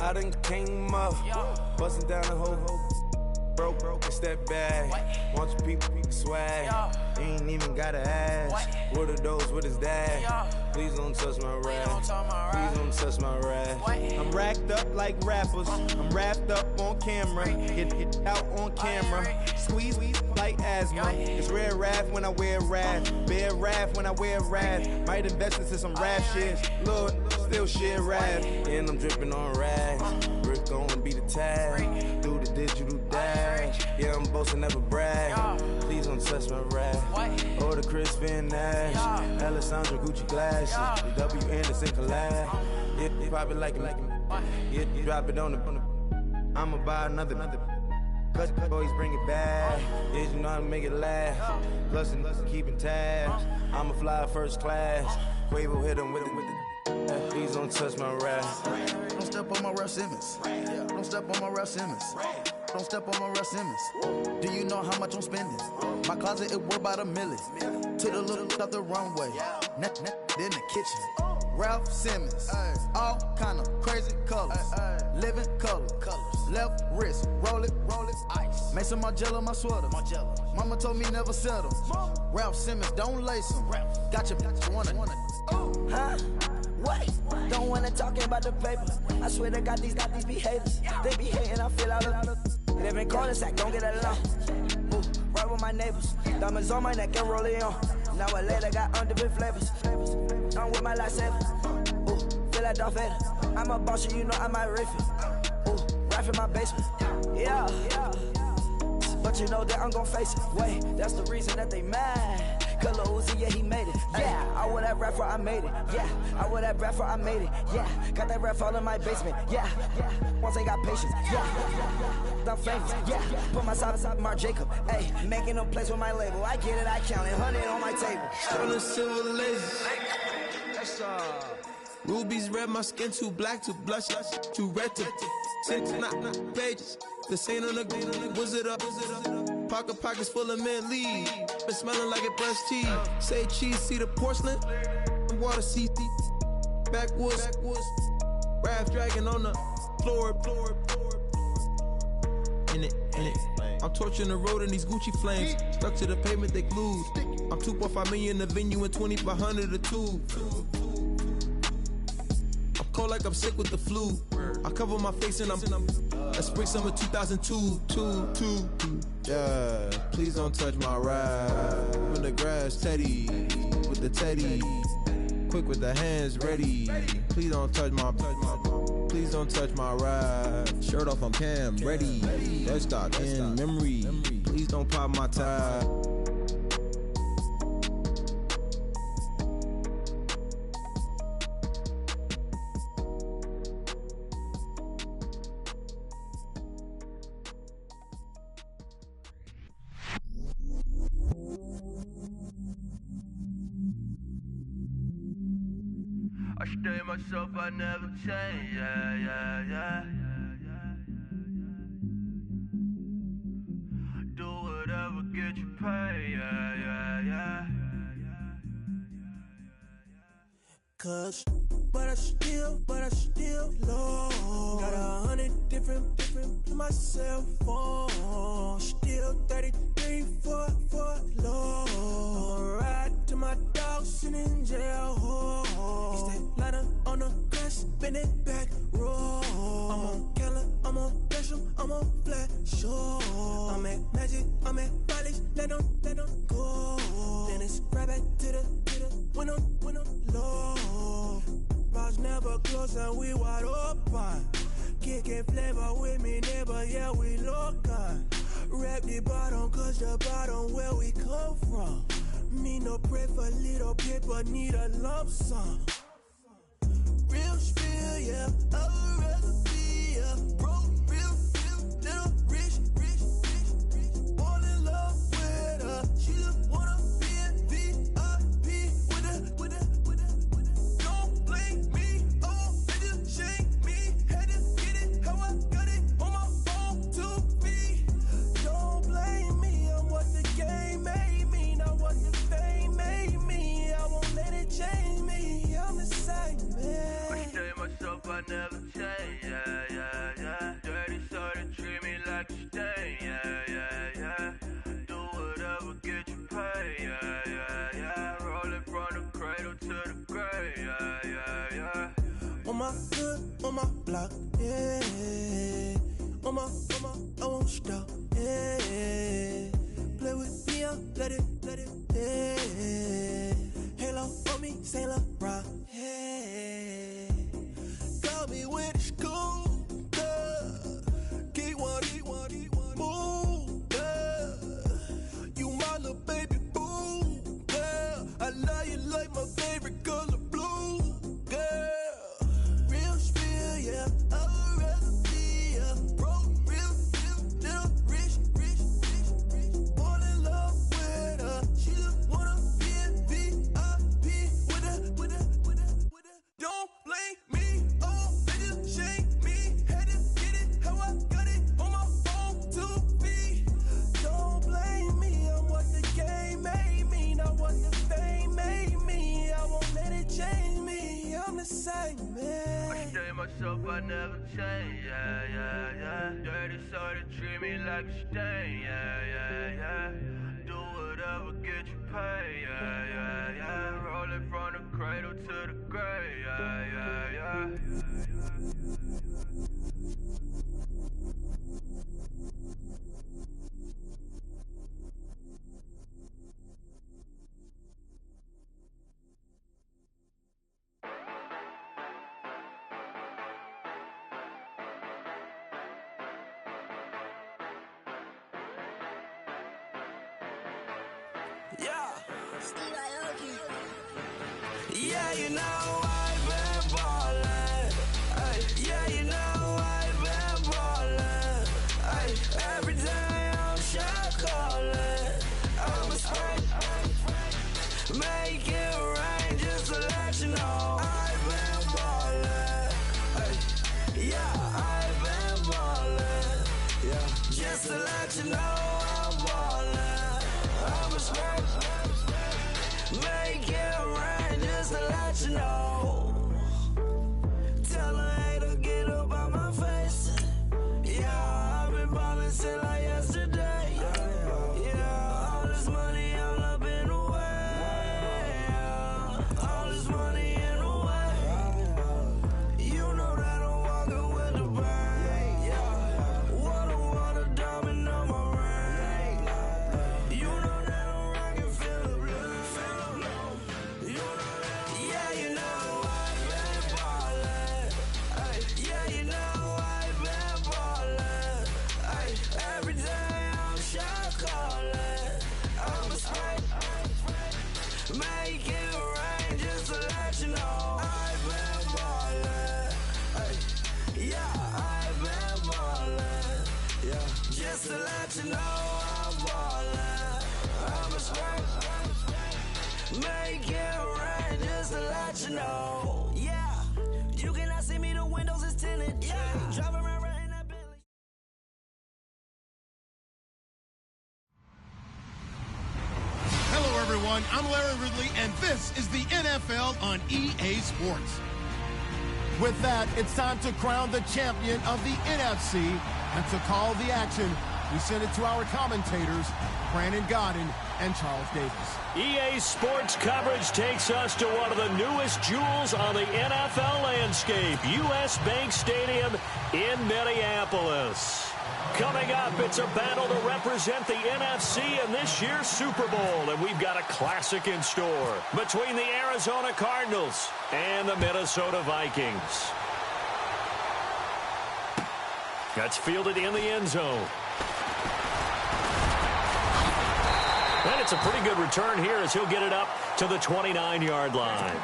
I done came up, bustin' down the whole broke, it's that bag. Want your people swag, you ain't even gotta ask. What are those, what is that? Please don't touch my rap, please don't touch my rap. I'm racked up like rappers, I'm wrapped up on camera. Hit out on camera, squeeze like asthma. It's rare wrath when I wear wrath, bare wrath when I wear wrath. Might invest into some rap shit, Lord, still shit rap. And I'm dripping on rags, Rick gon' be the tag, do the digital dash. Yeah, I'm boasting, never brag. Please don't touch my rap. Or the Chris Finn Nash, Alessandra Gucci glasses, the W Anderson collab. Yeah, you pop it like it. Yeah, you drop it on the. I'ma buy another. Cause boys bring it back. Yeah, you know how to make it last. Plus and keeping tabs. I'ma fly first class. Quavo hit him with it. Please don't touch my rap. Don't step on my Ralph Simmons. Don't step on my Ralph Simmons. Don't step on my Ralph Simmons. Do you know how much I'm spending? My closet, it worth about $1 million. Took the little out the runway. In the kitchen. Ralph Simmons. All kind of crazy colors. Living color. Left wrist. Roll it. Ice. Make some Margiela my sweater. Mama told me never settle. Ralph Simmons, don't lace him. Got your wanna. Huh? What? Don't wanna talk about the paper. I swear to God, these be haters. They be hating, I feel out of. Live in cul-de-sac, don't get along. Ooh, right with my neighbors. Diamonds on my neck and roll it on. Now I later got different flavors. I'm with my lifesaver. Ooh, feel like Darth Vader. I'm a boss, you know I might riff it. Ooh, right in my basement. Yeah. But you know that I'm gon' face it. Wait, that's the reason that they mad. Color Uzi, yeah, he made it. Yeah, I would have rap for I made it. Yeah, I would have rap for I made it. Yeah, got that rap all in my basement. Yeah, once I got patience. Yeah, I'm famous. Yeah, put myself inside Marc Jacob. Ayy, making a place with my label. I get it, I count it. 100 on my table. Stolen silver laces. Rubies red, my skin too black to blush, too red to six, not pages. This ain't on the wizard up. Pockets full of mint leaves. Been smelling like it brushed teeth. Say cheese, see the porcelain. Water, see backwoods. Raft dragging on the floor. In it. I'm torching the road in these Gucci flames. Stuck to the pavement, they glued. I'm 2.5 million in the venue and 2,500 a tube. I'm cold like I'm sick with the flu. I cover my face and I'm spring summer 2002. Yeah, please don't touch my ride. In the grass, Teddy, with the Teddy. Quick with the hands ready. Please don't touch my ride. Shirt off, I'm Cam, ready. Desktop in memory. Please don't pop my tie. I stay myself, I never change, yeah. Do whatever, get you paid, yeah. Cause, but I still low. Got 100 different in my cell phone. Still 33 for low. I'ma ride to my dog sitting in jail. He stay lighter on the grass, spin it back, roll. I'm on Keller, I'm on Gresham, I'm on Flat Shore. I'm at Magic, I'm at Bally's, let them go. Then it's right back to the when I'm low. Bars never close and we wide open. Kicking flavor with me, neighbor, yeah, we local. Rap the bottom, cause the bottom where we come from. Me no pray for little paper, need a lump sum. Real spill, yeah, I'd rather be a broke, real, little rich. Fall in love with her, she just wanna be in VIP with her. Don't blame me, oh, they just shame me. Had to get it, how I got it on my phone to be. Don't blame me, I'm what the game made me, not what the fame made me. I won't let it change me, I'm the same man. never change, yeah, yeah, yeah. Dirty soda, treat me like a stain, yeah, yeah, yeah. Do whatever, get you paid, yeah, yeah, yeah. Roll it from the cradle to the grave, yeah, yeah, yeah. On my hood, on my block, yeah. On my, I won't stop, yeah. Play with me, let it, yeah. Halo on me, Saint Laurent, yeah. Got me when it's cool, yeah. Keep one, move, yeah. You my little baby boo, yeah. I love you like my favorite color blue, yeah. Real spill, yeah. I'd rather be a broke, real, little rich. Fall in love with her. She just wanna be a VIP with her. Don't blame me, oh, they just shame me. Had to get it how I got it on my own 2 feet. Don't blame me, I'm what the game made me, not what the fame made me. I won't let it change me, I'm the same man. I stay myself, I never change, yeah, yeah, yeah. Dirty soda, treat me like a stain, yeah, yeah, yeah. Do whatever, get you paid, yeah, yeah, yeah. Roll it from the cradle to the grave, yeah, yeah, yeah. Yeah, you know I've been ballin'. Ay, yeah, you know I've been ballin'. Ay, every day I'm shot callin'. I'm a spring, make it rain just to let you know I've been ballin'. Ay, yeah, I've been ballin'. Yeah, just to let you know I'm ballin'. I'm a spring, make it rain just to let you know. Tell a hater get up out my face. Yeah, I've been ballin' since like yesterday. Yeah, all this money all up in the way. All this money in the way. You know that I'm walking with the bank. Yeah, water, diamond on my ring. You know that I'm rockin' feel the blue. You know that, yeah, you know I've been ballin'. Ay, yeah, you know I've been ballin'. Ay, every day I'm shot callin'. I'm a spray, make it rain just to let you know I've been ballin'. Ay, yeah, I've been ballin'. Yeah, just to let you know I'm ballin'. I'm a spray, make it rain just to let you know. Yeah, you cannot see me, the windows is tinted. Yeah, driving around right in that Bentley. Hello, everyone. I'm Larry Ridley, and this is the NFL on EA Sports. With that, it's time to crown the champion of the NFC. And to call the action, we send it to our commentators, Brandon Godden and Charles Davis. EA Sports coverage takes us to one of the newest jewels on the NFL landscape, US Bank Stadium in Minneapolis. Coming up, it's a battle to represent the NFC in this year's Super Bowl, and we've got a classic in store between the Arizona Cardinals and the Minnesota Vikings. That's fielded in the end zone. And it's a pretty good return here as he'll get it up to the 29-yard line.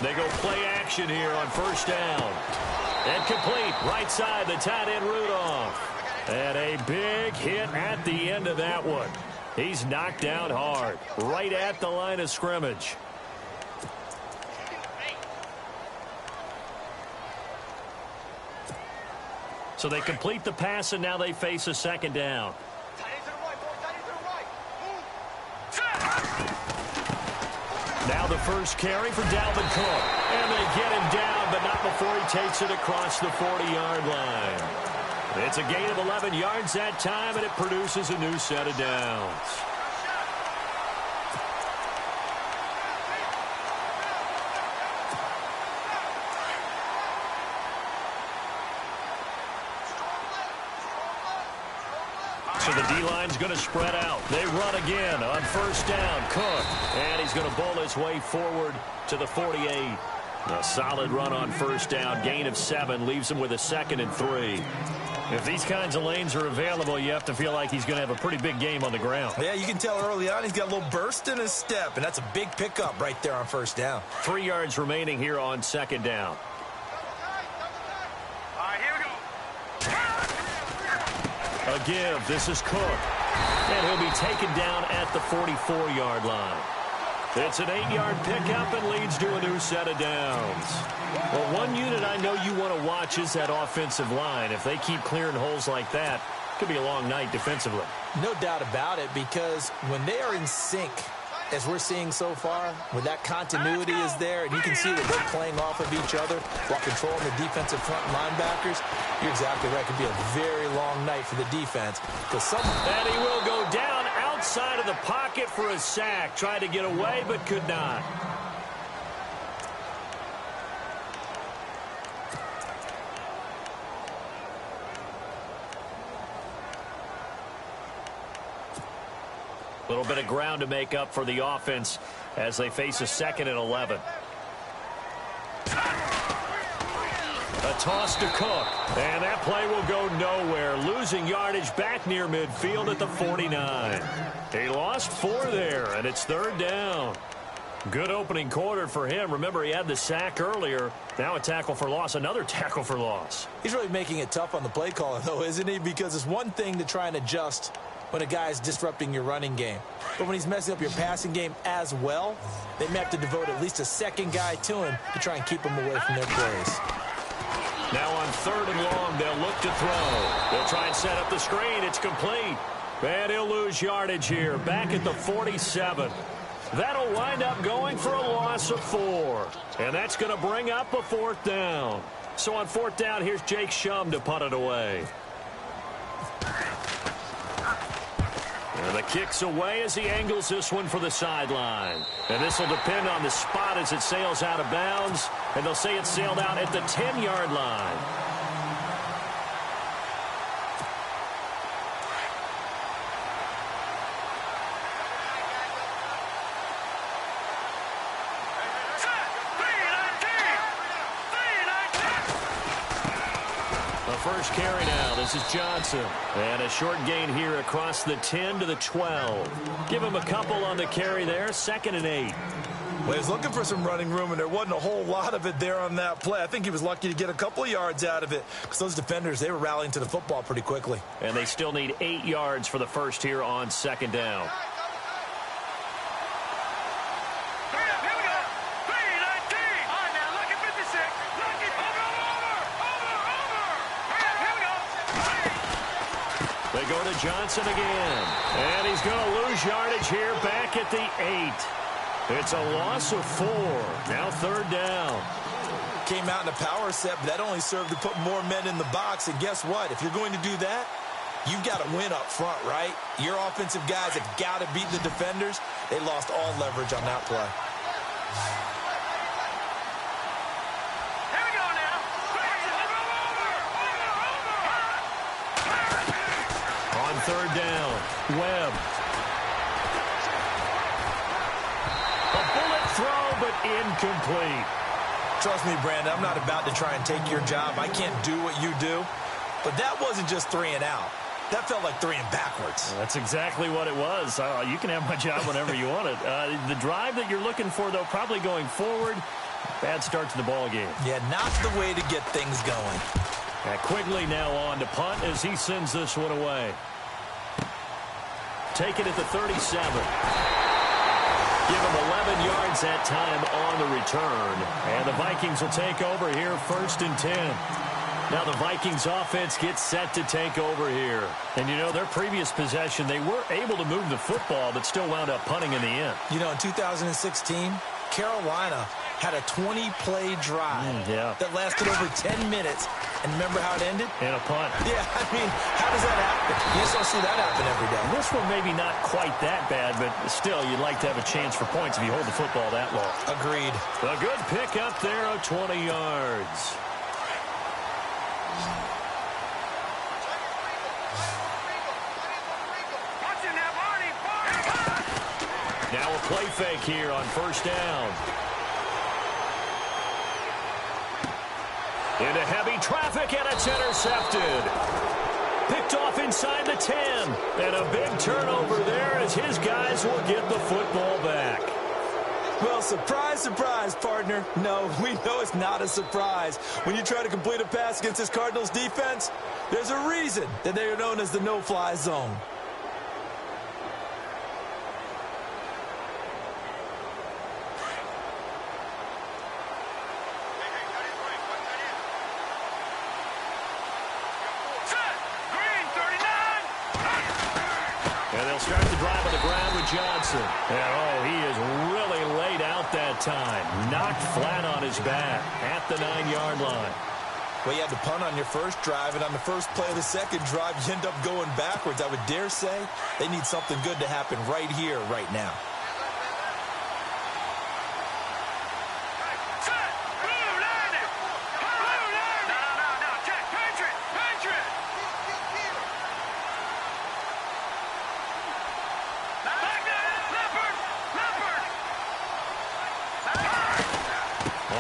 They go play action here on first down. And complete, right side, the tight end Rudolph. And a big hit at the end of that one. He's knocked down hard, right at the line of scrimmage. So they complete the pass, and now they face a second down. Now the first carry for Dalvin Cook. And they get him down, but not before he takes it across the 40-yard line. It's a gain of 11 yards that time, and it produces a new set of downs. So the D-line's going to spread out. They run again on first down. Cook. And he's going to bowl his way forward to the 48. A solid run on first down. Gain of 7. Leaves him with a 2nd and 3. If these kinds of lanes are available, you have to feel like he's going to have a pretty big game on the ground. Yeah, you can tell early on he's got a little burst in his step, and that's a big pickup right there on first down. 3 yards remaining here on second down. A give. This is Cook. And he'll be taken down at the 44-yard line. It's an 8-yard pickup and leads to a new set of downs. Well, one unit I know you want to watch is that offensive line. If they keep clearing holes like that, it could be a long night defensively. No doubt about it, because when they are in sync, as we're seeing so far, when that continuity is there and you can see that they're playing off of each other while controlling the defensive front linebackers, you're exactly right. It could be a very long night for the defense. And he will go down outside of the pocket for a sack. Tried to get away, but could not. A little bit of ground to make up for the offense as they face a 2nd and 11. A toss to Cook. And that play will go nowhere. Losing yardage back near midfield at the 49. He lost 4 there, and it's 3rd down. Good opening quarter for him. Remember, he had the sack earlier. Now a tackle for loss. Another tackle for loss. He's really making it tough on the play caller, though, isn't he? Because it's one thing to try and adjust when a guy's disrupting your running game. But when he's messing up your passing game as well, they may have to devote at least a second guy to him to try and keep him away from their plays. Now on 3rd and long, they'll look to throw. They'll try and set up the screen. It's complete. And he'll lose yardage here, back at the 47. That'll wind up going for a loss of 4. And that's going to bring up a 4th down. So on 4th down, here's Jake Shum to punt it away. And the kick's away as he angles this one for the sideline. And this will depend on the spot as it sails out of bounds. And they'll say it sailed out at the 10-yard line. First carry now. This is Johnson. And a short gain here across the 10 to the 12. Give him a couple on the carry there. 2nd and 8. Well, he was looking for some running room, and there wasn't a whole lot of it there on that play. I think he was lucky to get a couple of yards out of it because those defenders, they were rallying to the football pretty quickly. And they still need 8 yards for the first here on 2nd down. They go to Johnson again. And he's going to lose yardage here back at the 8. It's a loss of 4. Now 3rd down. Came out in a power set, but that only served to put more men in the box. And guess what? If you're going to do that, you've got to win up front, right? Your offensive guys have got to beat the defenders. They lost all leverage on that play. On 3rd down, Webb. A bullet throw, but incomplete. Trust me, Brandon, I'm not about to try and take your job. I can't do what you do. But that wasn't just 3 and out. That felt like 3 and backwards. That's exactly what it was. You can have my job whenever you want it. The drive that you're looking for, though, probably going forward. Bad start to the ball game. Yeah, not the way to get things going. Quigley now on to punt as he sends this one away. take it at the 37. Give him 11 yards that time on the return. And the Vikings will take over here 1st and 10. Now the Vikings offense gets set to take over here. And, you know, their previous possession, they were able to move the football, but still wound up punting in the end. You know, in 2016, Carolina had a 20-play drive that lasted over 10 minutes. And remember how it ended? In a punt. Yeah, I mean, how does that happen? You just don't see that happen every day. This one maybe not quite that bad, but still, you'd like to have a chance for points if you hold the football that long. Agreed. A good pick up there of 20 yards. Now a play fake here on 1st down. Into heavy traffic, and it's intercepted. Picked off inside the 10. And a big turnover there as his guys will get the football back. Well, surprise, surprise, partner. No, we know it's not a surprise. When you try to complete a pass against this Cardinals defense, there's a reason that they are known as the no-fly zone. Start the drive on the ground with Johnson. And, he is really laid out that time. Knocked flat on his back at the 9-yard line. Well, you had to punt on your first drive, and on the first play of the second drive, you end up going backwards. I would dare say they need something good to happen right here, right now.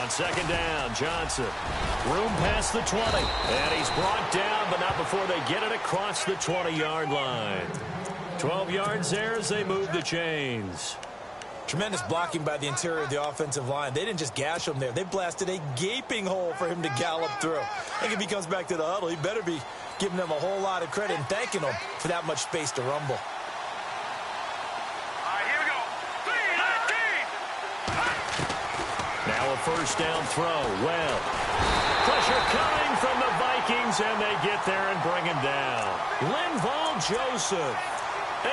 Second down, Johnson. Room past the 20. And he's brought down, but not before they get it across the 20-yard line. 12 yards there as they move the chains. Tremendous blocking by the interior of the offensive line. They didn't just gash him there. They blasted a gaping hole for him to gallop through. I think if he comes back to the huddle, he better be giving them a whole lot of credit and thanking them for that much space to rumble. Now a first down throw. Well, pressure coming from the Vikings, and they get there and bring him down. Linval Joseph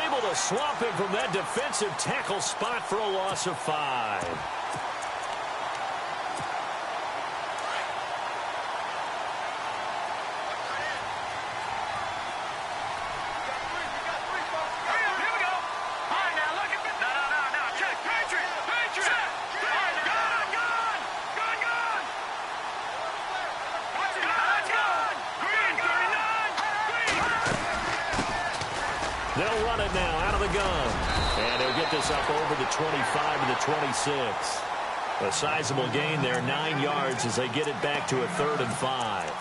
able to swamp him from that defensive tackle spot for a loss of 5. They'll run it now out of the gun. And they'll get this up over the 25 to the 26. A sizable gain there, 9 yards as they get it back to a 3rd and 5.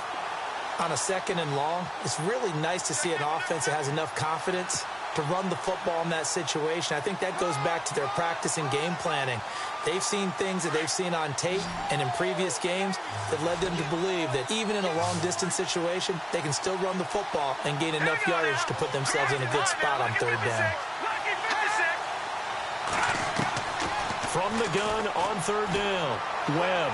On a 2nd and long, it's really nice to see an offense that has enough confidence to run the football in that situation. I think that goes back to their practice and game planning. They've seen things that they've seen on tape and in previous games that led them to believe that even in a long-distance situation, they can still run the football and gain enough yardage to put themselves in a good spot on 3rd down. From the gun on 3rd down, Webb.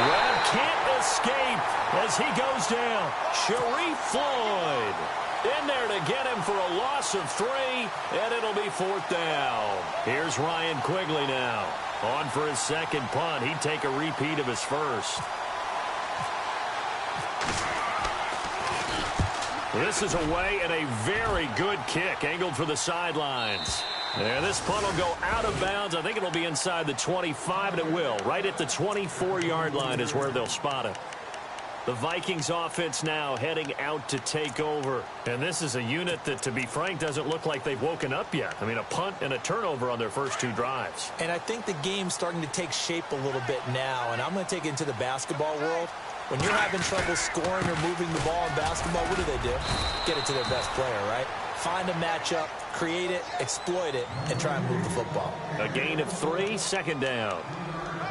Webb can't escape as he goes down. Sharif Floyd in there to get him for a loss of 3, and it'll be 4th down. Here's Ryan Quigley now. On for his 2nd punt. He'd take a repeat of his first. This is away and a very good kick, angled for the sidelines. And this punt will go out of bounds. I think it'll be inside the 25, and it will. Right at the 24-yard line is where they'll spot it. The Vikings offense now heading out to take over. And this is a unit that, to be frank, doesn't look like they've woken up yet. I mean, a punt and a turnover on their first 2 drives. And I think the game's starting to take shape a little bit now. And I'm going to take it into the basketball world. When you're having trouble scoring or moving the ball in basketball, what do? Get it to their best player, right? Find a matchup, create it, exploit it, and try and move the football. A gain of 3, 2nd down.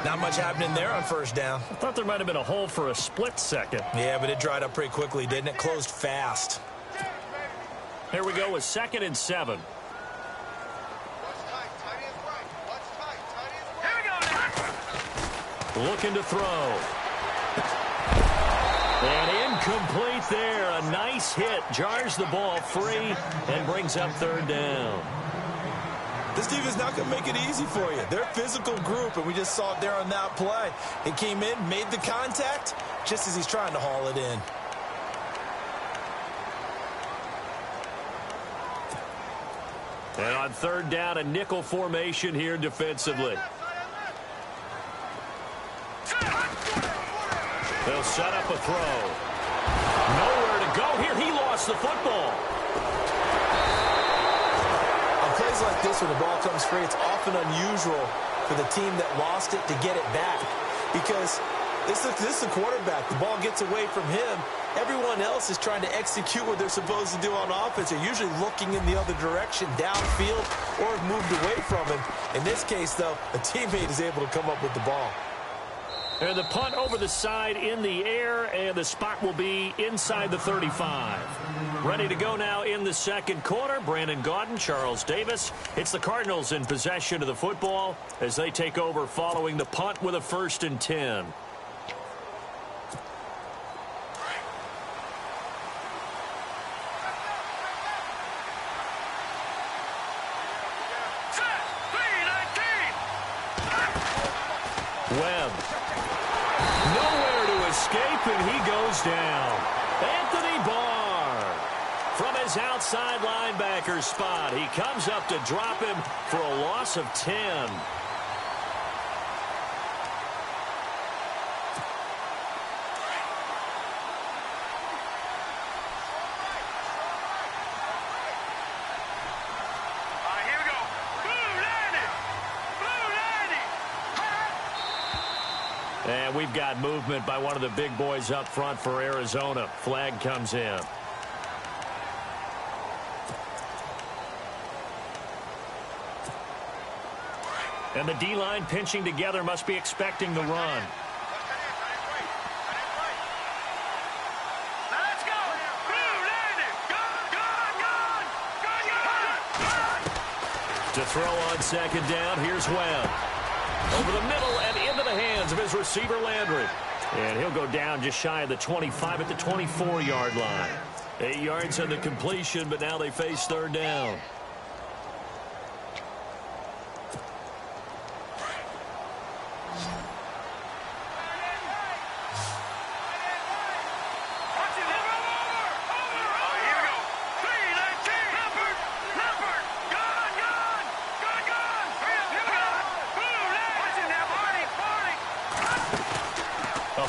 Not much happening there on 1st down. I thought there might have been a hole for a split second. Yeah, but it dried up pretty quickly, didn't it? Closed fast. Here we go with 2nd and 7. Looking to throw. And incomplete there. A nice hit. Jars the ball free and brings up 3rd down. This defense not going to make it easy for you. They're a physical group, and we just saw it there on that play. He came in, made the contact, just as he's trying to haul it in. And on 3rd down, a nickel formation here defensively. They'll set up a throw. Nowhere to go here. He lost the football. On plays like this, when the ball comes free, it's often unusual for the team that lost it to get it back. Because this is the quarterback. The ball gets away from him. Everyone else is trying to execute what they're supposed to do on offense. They're usually looking in the other direction, downfield, or have moved away from him. In this case, though, a teammate is able to come up with the ball. And the punt over the side in the air, and the spot will be inside the 35. Ready to go now in the 2nd quarter. Brandon Gaudin, Charles Davis. It's the Cardinals in possession of the football as they take over following the punt with a 1st and 10. Webb. Nowhere to escape, and he goes down. Anthony Barr from his outside linebacker spot. He comes up to drop him for a loss of 10. And we've got movement by one of the big boys up front for Arizona. Flag comes in. And the D-line pinching together, must be expecting the run. To throw on 2nd down, here's Webb. Over the middle and into the hands of his receiver, Landry. And he'll go down just shy of the 25 at the 24-yard line. 8 yards on the completion, but now they face 3rd down.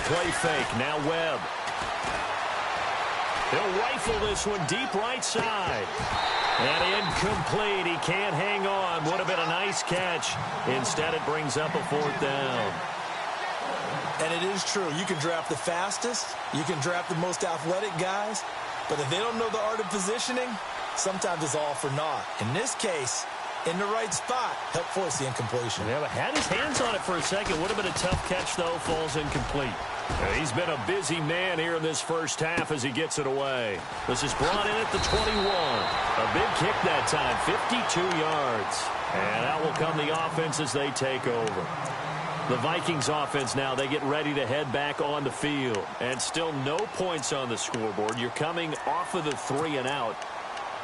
Play fake, now Webb. He'll rifle this one deep right side. And incomplete. He can't hang on. Would have been a nice catch. Instead, it brings up a 4th down. And it is true. You can draft the fastest. You can draft the most athletic guys. But if they don't know the art of positioning, sometimes it's all for naught. In this case, in the right spot, help force the incompletion. Yeah, but had his hands on it for a second. Would have been a tough catch, though. Falls incomplete. He's been a busy man here in this first half as he gets it away. This is brought in at the 21. A big kick that time, 52 yards. And out will come the offense as they take over. The Vikings offense now, they get ready to head back on the field. And still no points on the scoreboard. You're coming off of the 3 and out.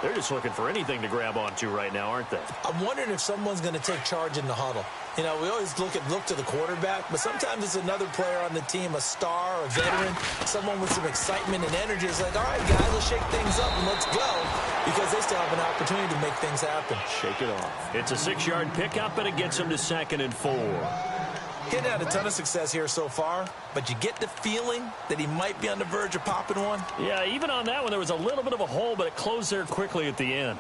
They're just looking for anything to grab onto right now, aren't they? I'm wondering if someone's going to take charge in the huddle. You know, we always look to the quarterback, but sometimes it's another player on the team, a star, a veteran, someone with some excitement and energy. It's like, all right, guys, let's shake things up and let's go, because they still have an opportunity to make things happen. Shake it off. It's a 6-yard pickup, and it gets him to 2nd and 4. He had a ton of success here so far, but you get the feeling that he might be on the verge of popping one. Yeah, even on that one, there was a little bit of a hole, but it closed there quickly at the end.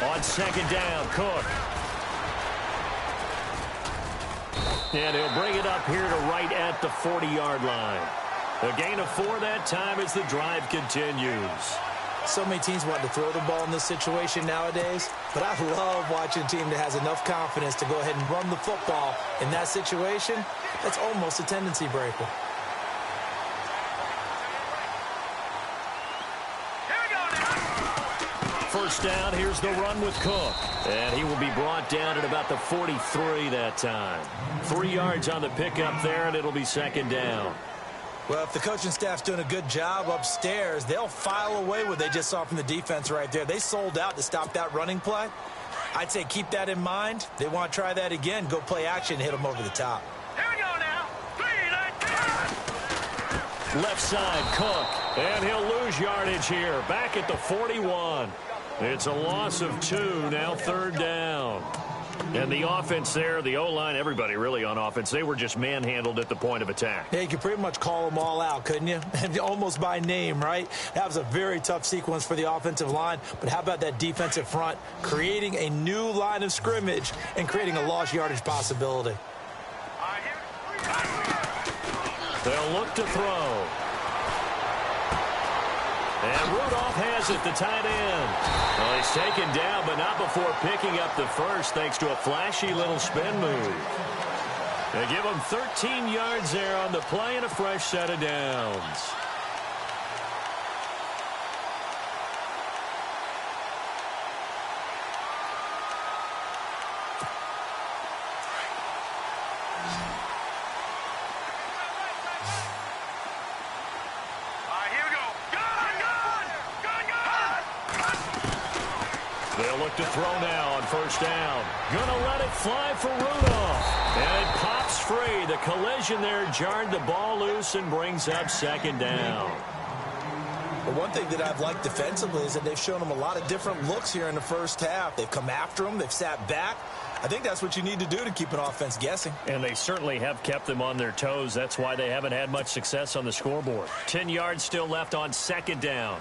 On 2nd down, Cook. And he'll bring it up here to right at the 40-yard line. A gain of 4 that time as the drive continues. So many teams want to throw the ball in this situation nowadays, but I love watching a team that has enough confidence to go ahead and run the football in that situation. That's almost a tendency breaker. First down, here's the run with Cook. And he will be brought down at about the 43 that time. 3 yards on the pickup there, and it'll be second down. Well, if the coaching staff's doing a good job upstairs, they'll file away what they just saw from the defense right there. They sold out to stop that running play. I'd say keep that in mind. They want to try that again. Go play action, hit them over the top. Here we go now. 3, 9, 10. Left side, Cook. And he'll lose yardage here. Back at the 41. It's a loss of 2, now third down. And the offense there, the O-line, everybody really on offense, they were just manhandled at the point of attack. Yeah, you could pretty much call them all out, couldn't you? Almost by name, right? That was a very tough sequence for the offensive line. But how about that defensive front creating a new line of scrimmage and creating a lost yardage possibility? They'll look to throw. And Rudolph has it, the tight end. Well, he's taken down, but not before picking up the first, thanks to a flashy little spin move. They give him 13 yards there on the play and a fresh set of downs. They'll look to throw now on first down. Gonna let it fly for Rudolph. And it pops free. The collision there jarred the ball loose and brings up second down. But one thing that I've liked defensively is that they've shown them a lot of different looks here in the first half. They've come after them. They've sat back. I think that's what you need to do to keep an offense guessing. And they certainly have kept them on their toes. That's why they haven't had much success on the scoreboard. 10 yards still left on second down.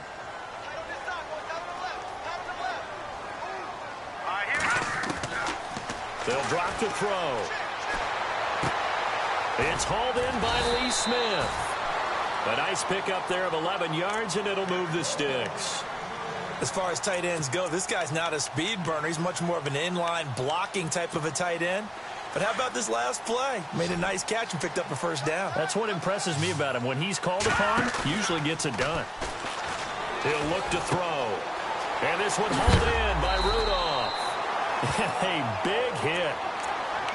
They'll drop to throw. It's hauled in by Lee Smith. A nice pickup there of 11 yards, and it'll move the sticks. As far as tight ends go, this guy's not a speed burner. He's much more of an inline blocking type of a tight end. But how about this last play? Made a nice catch and picked up a first down. That's what impresses me about him. When he's called upon, usually gets it done. He'll look to throw. And this one hauled in by Rudolph. A big hit.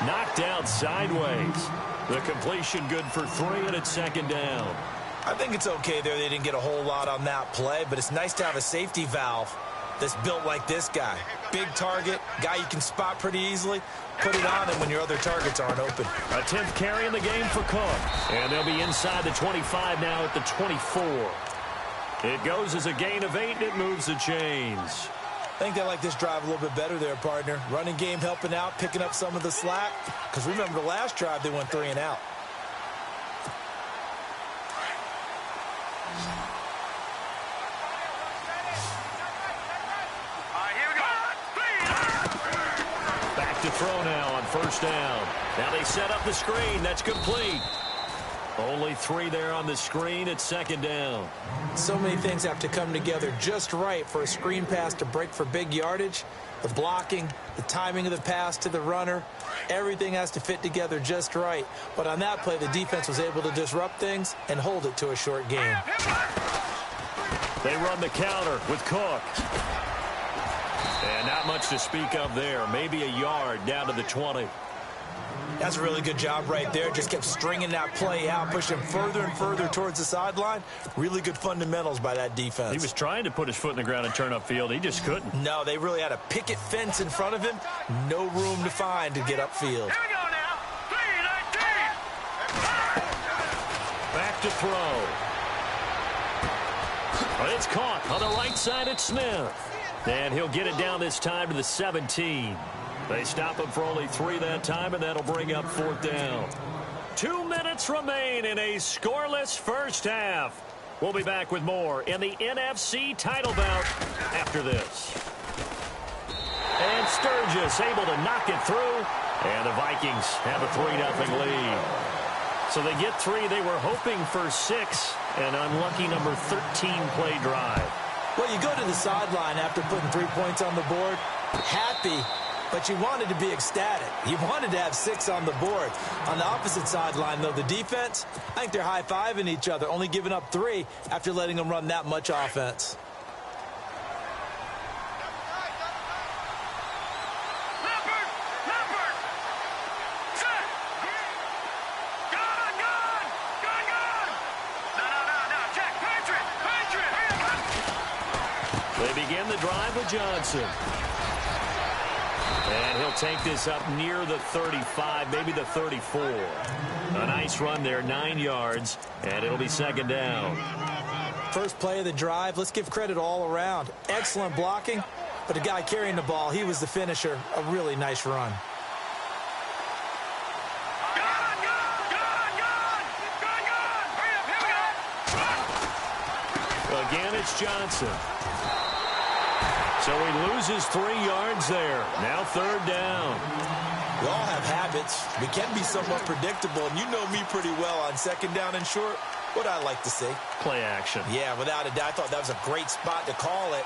Knocked out sideways. The completion good for 3, and it's second down. I think it's okay there. They didn't get a whole lot on that play, but it's nice to have a safety valve that's built like this guy. Big target, guy you can spot pretty easily. Put it on him when your other targets aren't open. A 10th carry in the game for Cook. And they'll be inside the 25 now at the 24. It goes as a gain of 8, and it moves the chains. I think they like this drive a little bit better there, partner. Running game helping out, picking up some of the slack. Because remember, the last drive, they went 3 and out. Back to throw now on first down. Now they set up the screen. That's complete. Only 3 there on the screen at second down. So many things have to come together just right for a screen pass to break for big yardage. The blocking, the timing of the pass to the runner, everything has to fit together just right. But on that play, the defense was able to disrupt things and hold it to a short game. They run the counter with Cook. And not much to speak of there. Maybe a yard down to the 20. That's a really good job right there. Just kept stringing that play out, pushing further and further towards the sideline. Really good fundamentals by that defense. He was trying to put his foot in the ground and turn upfield. He just couldn't. No, they really had a picket fence in front of him. No room to find to get upfield. Here we go now. 3, 9, 10. Back to throw. But it's caught on the right side at Smith. And he'll get it down this time to the 17. They stop him for only 3 that time, and that'll bring up 4th down. 2 minutes remain in a scoreless first half. We'll be back with more in the NFC title bout after this. And Sturgis able to knock it through, and the Vikings have a 3-0 lead. So they get 3. They were hoping for 6, an unlucky number 13 play drive. Well, you go to the sideline after putting 3 points on the board. Happy, but you wanted to be ecstatic. You wanted to have 6 on the board. On the opposite sideline, though, the defense, I think they're high-fiving each other, only giving up 3 after letting them run that much offense. They begin the drive with Johnson. And he'll take this up near the 35, maybe the 34. A nice run there, 9 yards, and it'll be second down. First play of the drive, let's give credit all around. Excellent blocking, but the guy carrying the ball, he was the finisher. A really nice run. Again, it's Johnson. So he loses 3 yards there. Now third down. We all have habits. We can be somewhat predictable, and you know me pretty well on second down and short. What I like to see. Play action. Yeah, without a doubt. I thought that was a great spot to call it.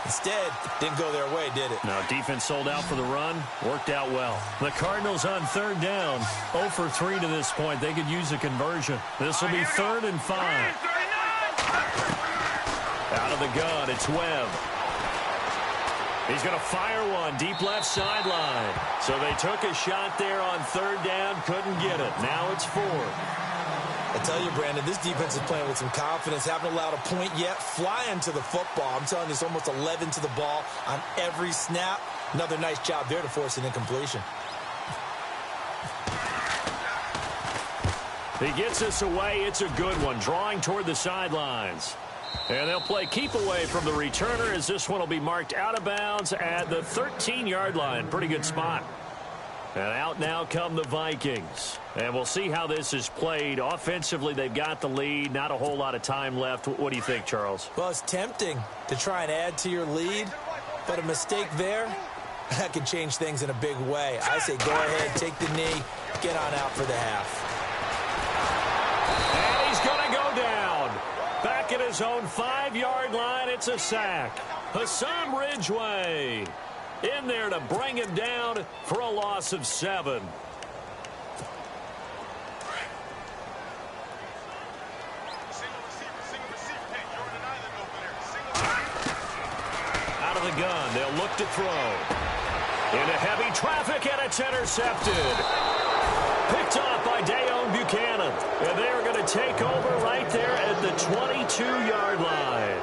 Instead, didn't go their way, did it? No, defense sold out for the run. Worked out well. The Cardinals on third down. 0 for 3 to this point. They could use a conversion. This will be 3rd and 5. Out of the gun, it's Webb. He's going to fire one deep left sideline. So they took a shot there on third down, couldn't get it. Now it's 4. I tell you, Brandon, this defense is playing with some confidence. Haven't allowed a point yet. Flying to the football. I'm telling you, it's almost 11 to the ball on every snap. Another nice job there to force an incompletion. He gets us away. It's a good one. Drawing toward the sidelines. And they'll play keep away from the returner as this one will be marked out of bounds at the 13-yard line. Pretty good spot. And out now come the Vikings. And we'll see how this is played. Offensively, they've got the lead. Not a whole lot of time left. What do you think, Charles? Well, it's tempting to try and add to your lead, but a mistake there, that could change things in a big way. I say go ahead, take the knee, get on out for the half. And he's going to go down. Back at his own 5-yard line, it's a sack. Hassan Ridgeway in there to bring him down for a loss of 7. Out of the gun, they'll look to throw. Into heavy traffic, and it's intercepted. Picked off by Dayon Buchanan. And they're going to take over right there at the 22-yard line.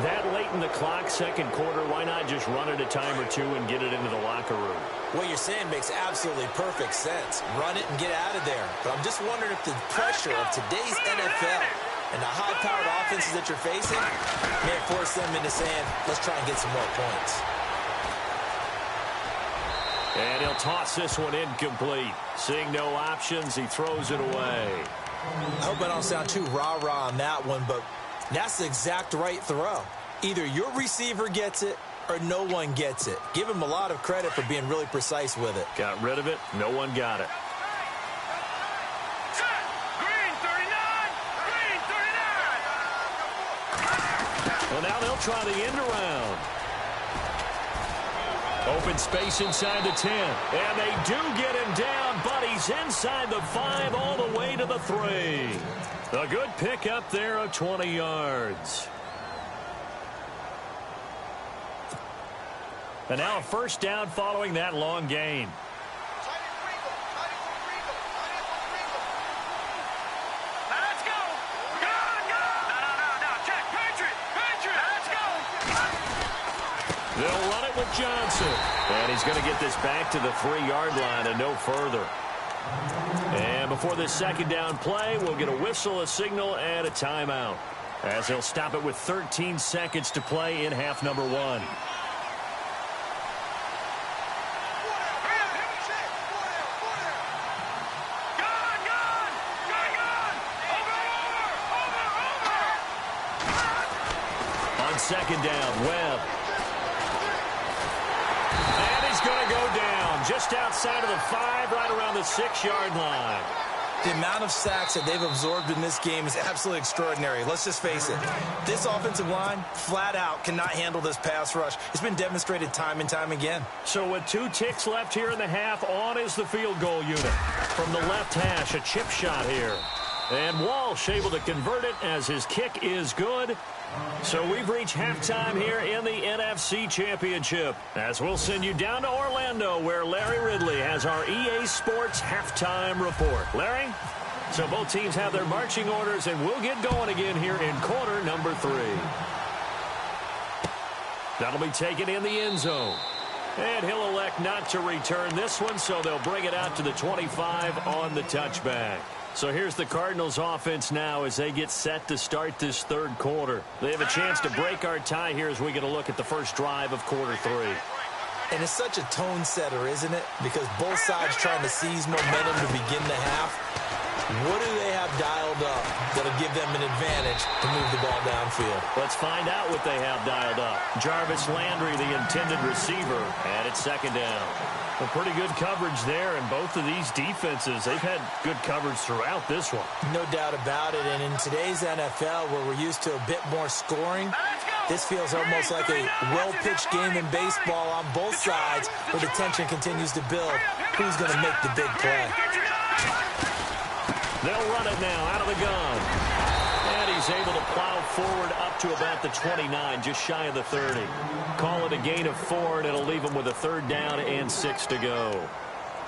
That late in the clock, second quarter, why not just run it a time or two and get it into the locker room? What you're saying makes absolutely perfect sense. Run it and get out of there. But I'm just wondering if the pressure of today's NFL and the high-powered offenses that you're facing may force them into saying, let's try and get some more points. And he'll toss this one incomplete. Seeing no options, he throws it away. I hope I don't sound too rah-rah on that one, but that's the exact right throw. Either your receiver gets it or no one gets it. Give him a lot of credit for being really precise with it. Got rid of it. No one got it. Green 39! Green 39! Well, now they'll try the end around. Open space inside the 10. And they do get him down, but he's inside the 5 all the way to the 3. A good pick up there of 20 yards. And now a first down following that long gain. Let's go! Go! No, check! Patriot! Let's go! They'll run it with Johnson. And he's going to get this back to the 3-yard line and no further. And before this second down play, we'll get a whistle, a signal, and a timeout, as they'll stop it with 13 seconds to play in half number 1. On second down, Webb. And he's going to go down just outside of the 5, right around the 6-yard line. The amount of sacks that they've absorbed in this game is absolutely extraordinary. Let's just face it. This offensive line, flat out, cannot handle this pass rush. It's been demonstrated time and time again. So with 2 ticks left here in the half, on is the field goal unit. From the left hash, a chip shot here. And Walsh able to convert it as his kick is good. So we've reached halftime here in the NFC Championship, as we'll send you down to Orlando, where Larry Ridley has our EA Sports halftime report. Larry? So both teams have their marching orders, and we'll get going again here in quarter number 3. That'll be taken in the end zone. And he'll elect not to return this one, so they'll bring it out to the 25 on the touchback. So here's the Cardinals offense now as they get set to start this third quarter. They have a chance to break our tie here as we get a look at the first drive of quarter 3. And it's such a tone setter, isn't it? Because both sides trying to seize momentum to begin the half. What do they have dialed up that'll give them an advantage to move the ball downfield? Let's find out what they have dialed up. Jarvis Landry, the intended receiver, and it's second down. A pretty good coverage there, and both of these defenses, they've had good coverage throughout this one. No doubt about it, and in today's NFL, where we're used to a bit more scoring, this feels almost like a well-pitched game in baseball on both sides, where the tension continues to build. Who's going to make the big play? They'll run it now out of the gun. And he's able to plow forward up to about the 29, just shy of the 30. Call it a gain of 4, and it'll leave him with a third down and 6 to go.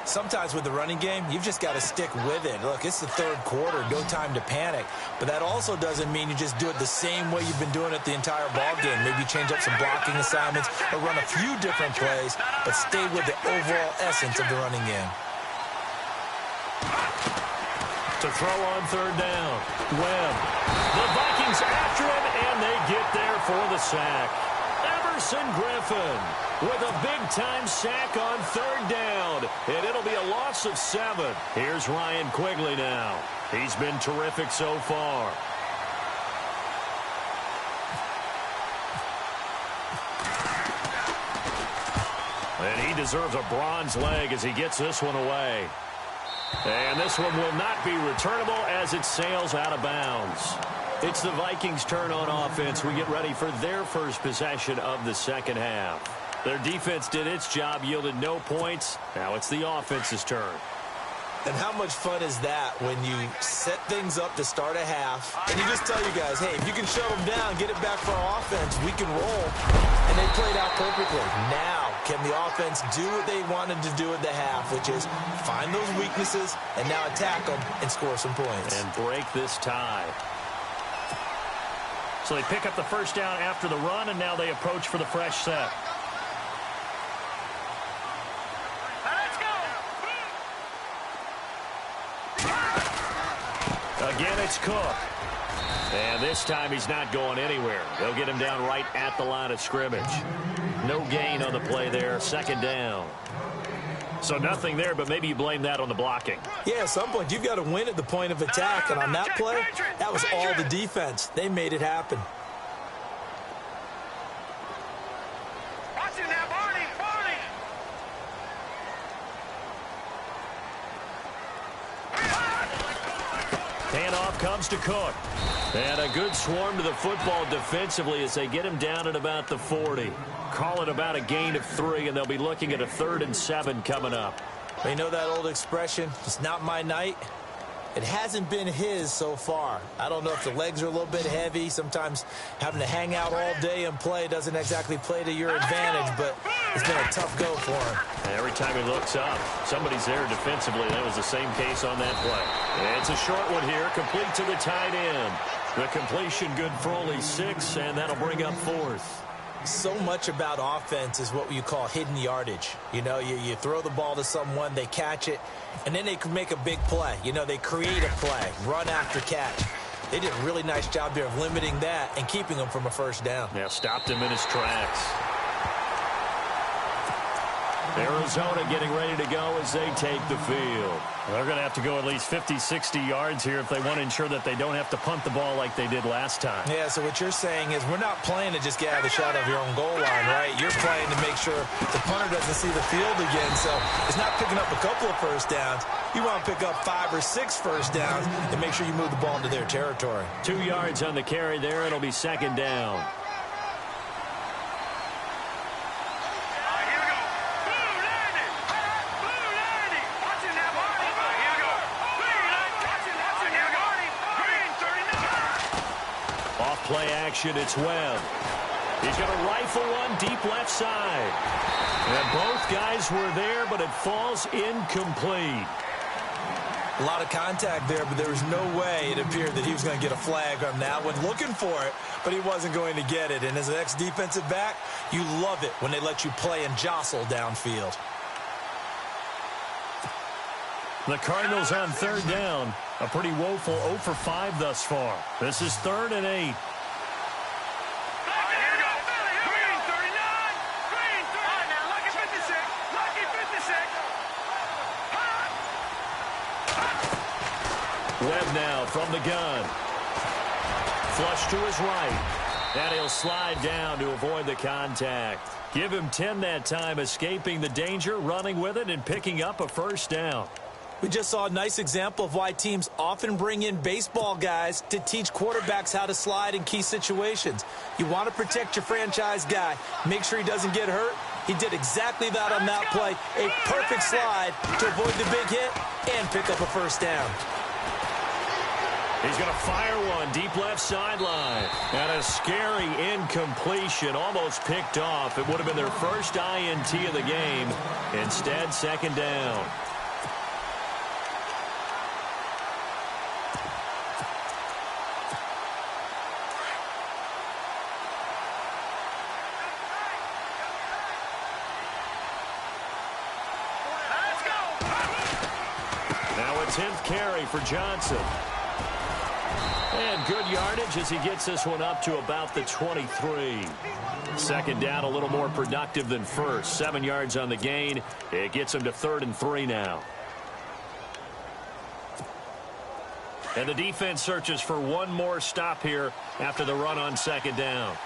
Sometimes with the running game, you've just got to stick with it. Look, it's the third quarter, no time to panic. But that also doesn't mean you just do it the same way you've been doing it the entire ball game. Maybe change up some blocking assignments or run a few different plays, but stay with the overall essence of the running game. To throw on third down. Webb. The Vikings after him, and they get there for the sack. Everson Griffin with a big-time sack on third down, and it'll be a loss of 7. Here's Ryan Quigley now. He's been terrific so far. And he deserves a bronze leg as he gets this one away. And this one will not be returnable as it sails out of bounds. It's the Vikings' turn on offense. We get ready for their first possession of the second half. Their defense did its job, yielded no points. Now it's the offense's turn. And how much fun is that when you set things up to start a half, and you just tell you guys, hey, if you can shut them down, get it back for our offense, we can roll. And they played out perfectly. Now, can the offense do what they wanted to do at the half, which is find those weaknesses and now attack them and score some points. And break this tie. So they pick up the first down after the run, and now they approach for the fresh set. Again, it's Cook. And this time he's not going anywhere. They'll get him down right at the line of scrimmage. No gain on the play there. Second down. So nothing there, but maybe you blame that on the blocking. Yeah, at some point you've got to win at the point of attack. And on that play, that was all the defense. They made it happen. Handoff comes to Cook. And a good swarm to the football defensively as they get him down at about the 40. Call it about a gain of 3, and they'll be looking at a 3rd and 7 coming up. You know that old expression, it's not my night? It hasn't been his so far. I don't know if the legs are a little bit heavy. Sometimes having to hang out all day and play doesn't exactly play to your advantage, but it's been a tough go for him. Every time he looks up, somebody's there defensively. That was the same case on that play. And it's a short one here, complete to the tight end. The completion good for only 6, and that'll bring up 4th. So much about offense is what you call hidden yardage. You know, you throw the ball to someone, they catch it, and then they can make a big play. You know, they create a play, run after catch. They did a really nice job there of limiting that and keeping him from a first down. Yeah, stopped him in his tracks. Arizona getting ready to go as they take the field. They're going to have to go at least 50, 60 yards here if they want to ensure that they don't have to punt the ball like they did last time. Yeah, so what you're saying is we're not playing to just get out of the shot of your own goal line, right? You're playing to make sure the punter doesn't see the field again. So it's not picking up a couple of first downs. You want to pick up 5 or 6 first downs and make sure you move the ball into their territory. 2 yards on the carry there. It'll be second down. Play action, it's Webb. He's going to rifle one deep left side. And both guys were there, but it falls incomplete. A lot of contact there, but there was no way it appeared that he was going to get a flag on that one. Looking for it, but he wasn't going to get it. And as an ex-defensive back, you love it when they let you play and jostle downfield. The Cardinals on third down. A pretty woeful 0 for 5 thus far. This is 3rd and 8. Webb now from the gun. Flush to his right. And he'll slide down to avoid the contact. Give him 10 that time, escaping the danger, running with it, and picking up a first down. We just saw a nice example of why teams often bring in baseball guys to teach quarterbacks how to slide in key situations. You want to protect your franchise guy. Make sure he doesn't get hurt. He did exactly that on that play. A perfect slide to avoid the big hit and pick up a first down. He's going to fire one deep left sideline. And a scary incompletion, almost picked off. It would have been their first INT of the game. Instead, second down. Now a 10th carry for Johnson. And good yardage as he gets this one up to about the 23. Second down, a little more productive than first. 7 yards on the gain. It gets him to 3rd and 3 now. And the defense searches for one more stop here after the run on second down.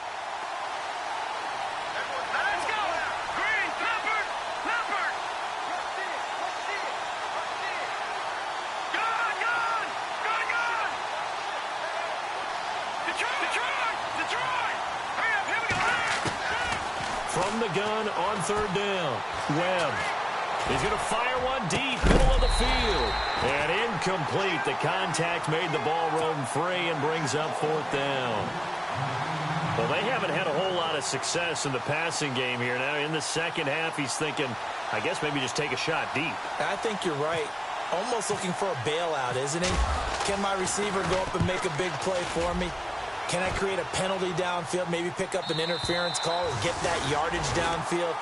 From the gun on third down, Webb. He's going to fire one deep, middle of the field. And incomplete. The contact made the ball roam free and brings up 4th down. Well, they haven't had a whole lot of success in the passing game here. Now, in the second half, he's thinking, I guess maybe just take a shot deep. I think you're right. Almost looking for a bailout, isn't he? Can my receiver go up and make a big play for me? Can I create a penalty downfield, maybe pick up an interference call and get that yardage downfield?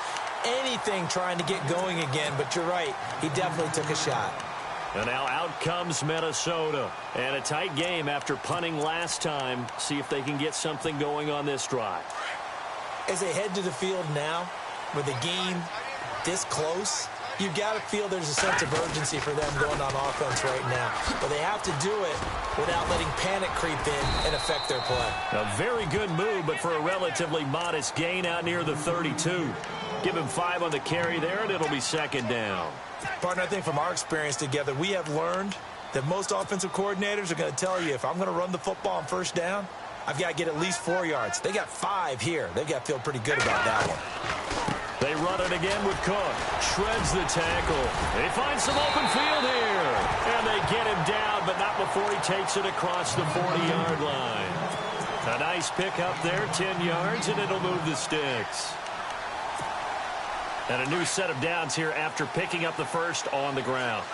Anything trying to get going again, but you're right. He definitely took a shot. And now out comes Minnesota. And a tight game after punting last time. See if they can get something going on this drive. As they head to the field now, with the game this close, you've got to feel there's a sense of urgency for them going on offense right now. But they have to do it without letting panic creep in and affect their play. A very good move, but for a relatively modest gain out near the 32. Give him 5 on the carry there, and it'll be second down. Partner, I think from our experience together, we have learned that most offensive coordinators are going to tell you, if I'm going to run the football on first down, I've got to get at least 4 yards. They got 5 here. They've got to feel pretty good about that one. They run it again with Cook. Shreds the tackle. They find some open field here. And they get him down, but not before he takes it across the 40-yard line. A nice pick up there, 10 yards, and it'll move the sticks. And a new set of downs here after picking up the first on the ground.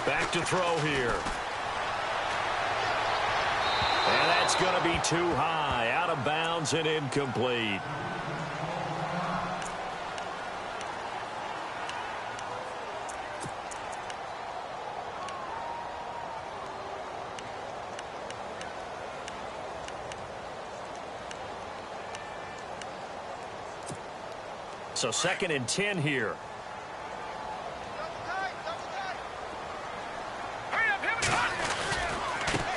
Back to throw here. And that's going to be too high. Out of bounds and incomplete. So 2nd and 10 here.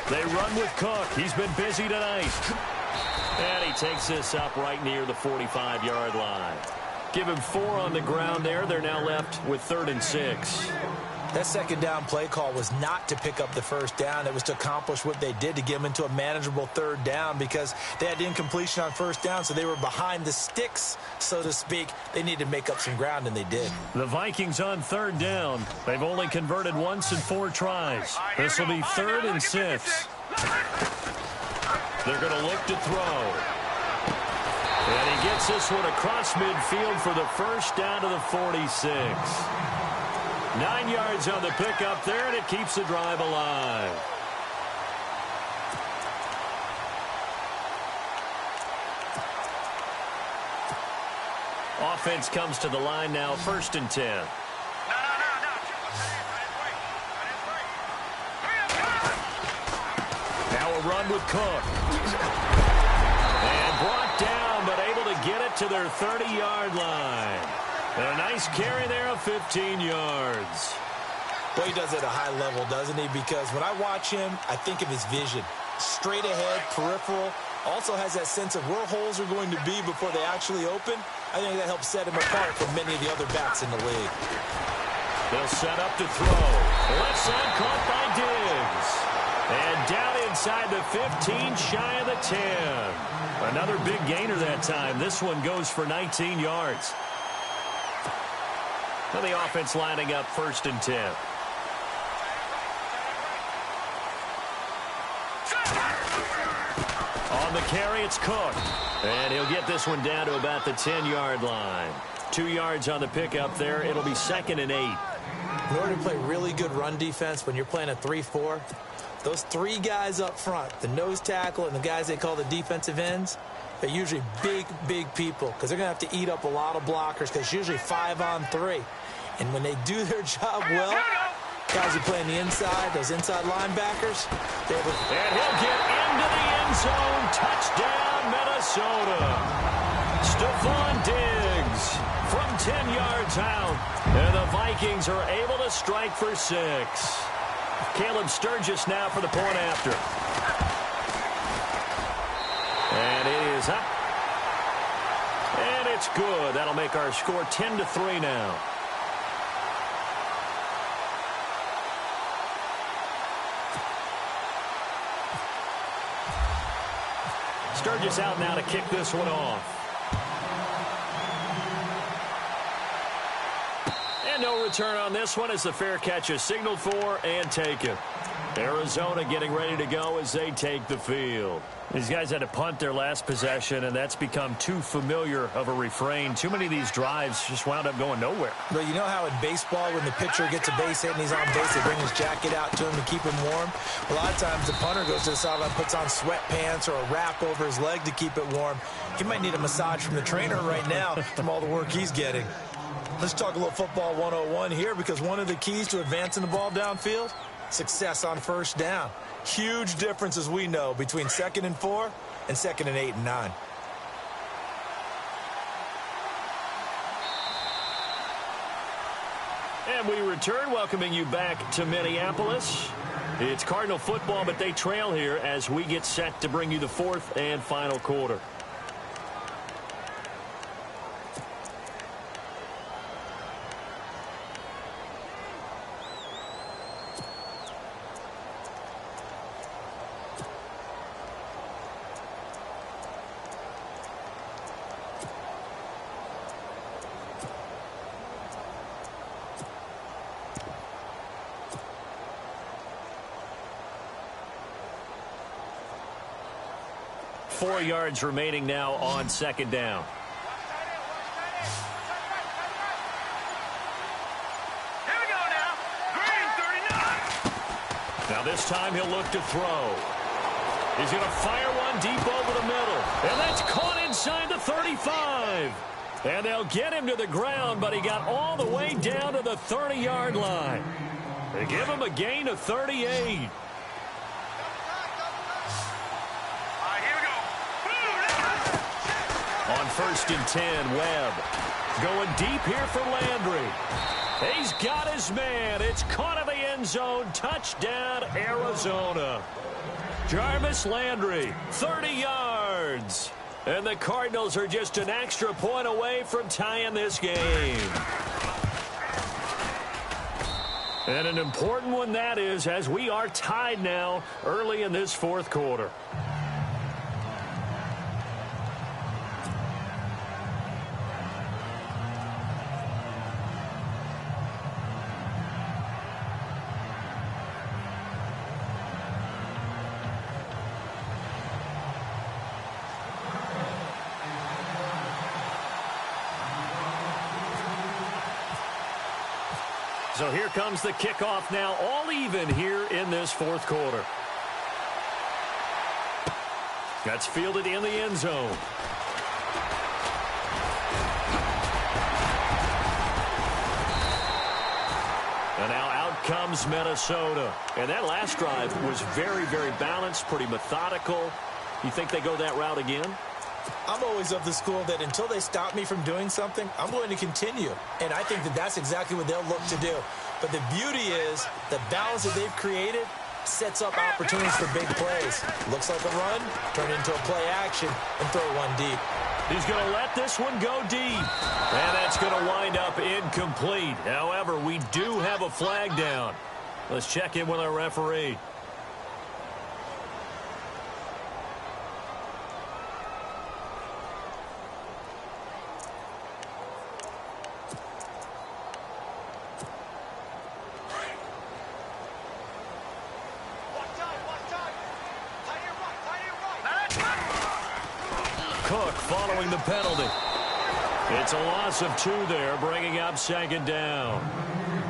They run with Cook. He's been busy tonight. And he takes this up right near the 45-yard line. Give him 4 on the ground there. They're now left with 3rd and 6. That 2nd down play call was not to pick up the 1st down. It was to accomplish what they did, to get them into a manageable 3rd down, because they had incompletion on 1st down, so they were behind the sticks, so to speak. They needed to make up some ground, and they did. The Vikings on 3rd down. They've only converted once in 4 tries. This will be 3rd and 6. They're going to look to throw. And he gets this one across midfield for the 1st down to the 46. 9 yards on the pickup there, and it keeps the drive alive. Offense comes to the line now, 1st and 10. Now a run with Cook. And brought down, but able to get it to their 30-yard line. And a nice carry there of 15 yards. Well, he does it at a high level, doesn't he? Because when I watch him, I think of his vision. Straight ahead, peripheral. Also has that sense of where holes are going to be before they actually open. I think that helps set him apart from many of the other backs in the league. They'll set up to throw. Left side caught by Diggs. And down inside the 15, shy of the 10. Another big gainer that time. This one goes for 19 yards. Well, the offense lining up 1st and 10. On the carry, it's Cook. And he'll get this one down to about the 10-yard line. 2 yards on the pickup there. It'll be 2nd and 8. In order to play really good run defense when you're playing a 3-4, those 3 guys up front, the nose tackle and the guys they call the defensive ends, they're usually big, big people, because they're going to have to eat up a lot of blockers, because it's usually 5 on 3. And when they do their job well, guys who play on the inside, those inside linebackers, they have and he'll get into the end zone. Touchdown, Minnesota. Stephon Diggs from 10 yards out. And the Vikings are able to strike for 6. Caleb Sturgis now for the point after. And it is up. And it's good. That'll make our score 10-3 now. Sturgis out now to kick this one off. And no return on this one as the fair catch is signaled for and taken. Arizona getting ready to go as they take the field. These guys had to punt their last possession, and that's become too familiar of a refrain. Too many of these drives just wound up going nowhere. But you know how in baseball, when the pitcher gets a base hit and he's on base, they bring his jacket out to him to keep him warm? A lot of times the punter goes to the sideline, puts on sweatpants or a wrap over his leg to keep it warm. He might need a massage from the trainer right now from all the work he's getting. Let's talk a little football 101 here, because one of the keys to advancing the ball downfield, success on 1st down. Huge difference, as we know, between 2nd and 4 and 2nd and 8 and 9. And we return, welcoming you back to Minneapolis. It's Cardinal football, but they trail here as we get set to bring you the 4th and final quarter. Four yards remaining now on 2nd down. Here we go now. Green 39. Now this time he'll look to throw. He's going to fire one deep over the middle. And that's caught inside the 35. And they'll get him to the ground, but he got all the way down to the 30-yard line. They give him a gain of 38. On 1st and 10, Webb. Going deep here for Landry. He's got his man. It's caught in the end zone. Touchdown, Arizona. Jarvis Landry, 30 yards. And the Cardinals are just an extra point away from tying this game. And an important one that is, as we are tied now early in this fourth quarter. So here comes the kickoff now, all even here in this fourth quarter. That's fielded in the end zone. And now out comes Minnesota. And that last drive was very, very balanced, pretty methodical. You think they go that route again? I'm always of the school that until they stop me from doing something, I'm going to continue. And I think that that's exactly what they'll look to do. But the beauty is the balance that they've created sets up opportunities for big plays. Looks like a run, turn it into a play action, and throw one deep. He's going to let this one go deep. And that's going to wind up incomplete. However, we do have a flag down. Let's check in with our referee. Cook following the penalty. It's a loss of 2 there, bringing up second down.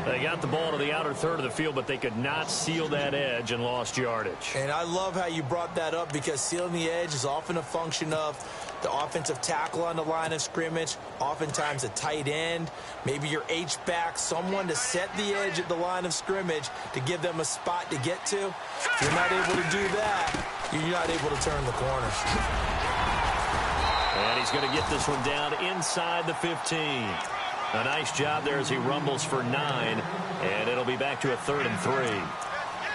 They got the ball to the outer third of the field, but they could not seal that edge and lost yardage. And I love how you brought that up because sealing the edge is often a function of the offensive tackle on the line of scrimmage, oftentimes a tight end, maybe your H-back, someone to set the edge at the line of scrimmage to give them a spot to get to. If you're not able to do that, you're not able to turn the corner. And he's going to get this one down inside the 15. A nice job there as he rumbles for 9, and it'll be back to a 3rd and 3.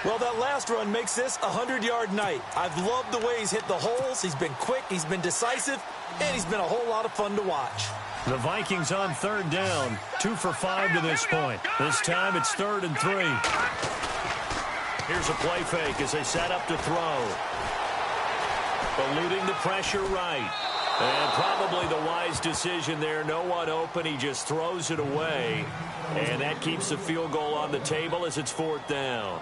Well, that last run makes this a 100-yard night. I've loved the way he's hit the holes. He's been quick, he's been decisive, and he's been a whole lot of fun to watch. The Vikings on 3rd down, 2 for 5 to this point. This time it's 3rd and 3. Here's a play fake as they set up to throw. Eluding the pressure right. And probably the wise decision there. No one open. He just throws it away. And that keeps the field goal on the table as it's 4th down.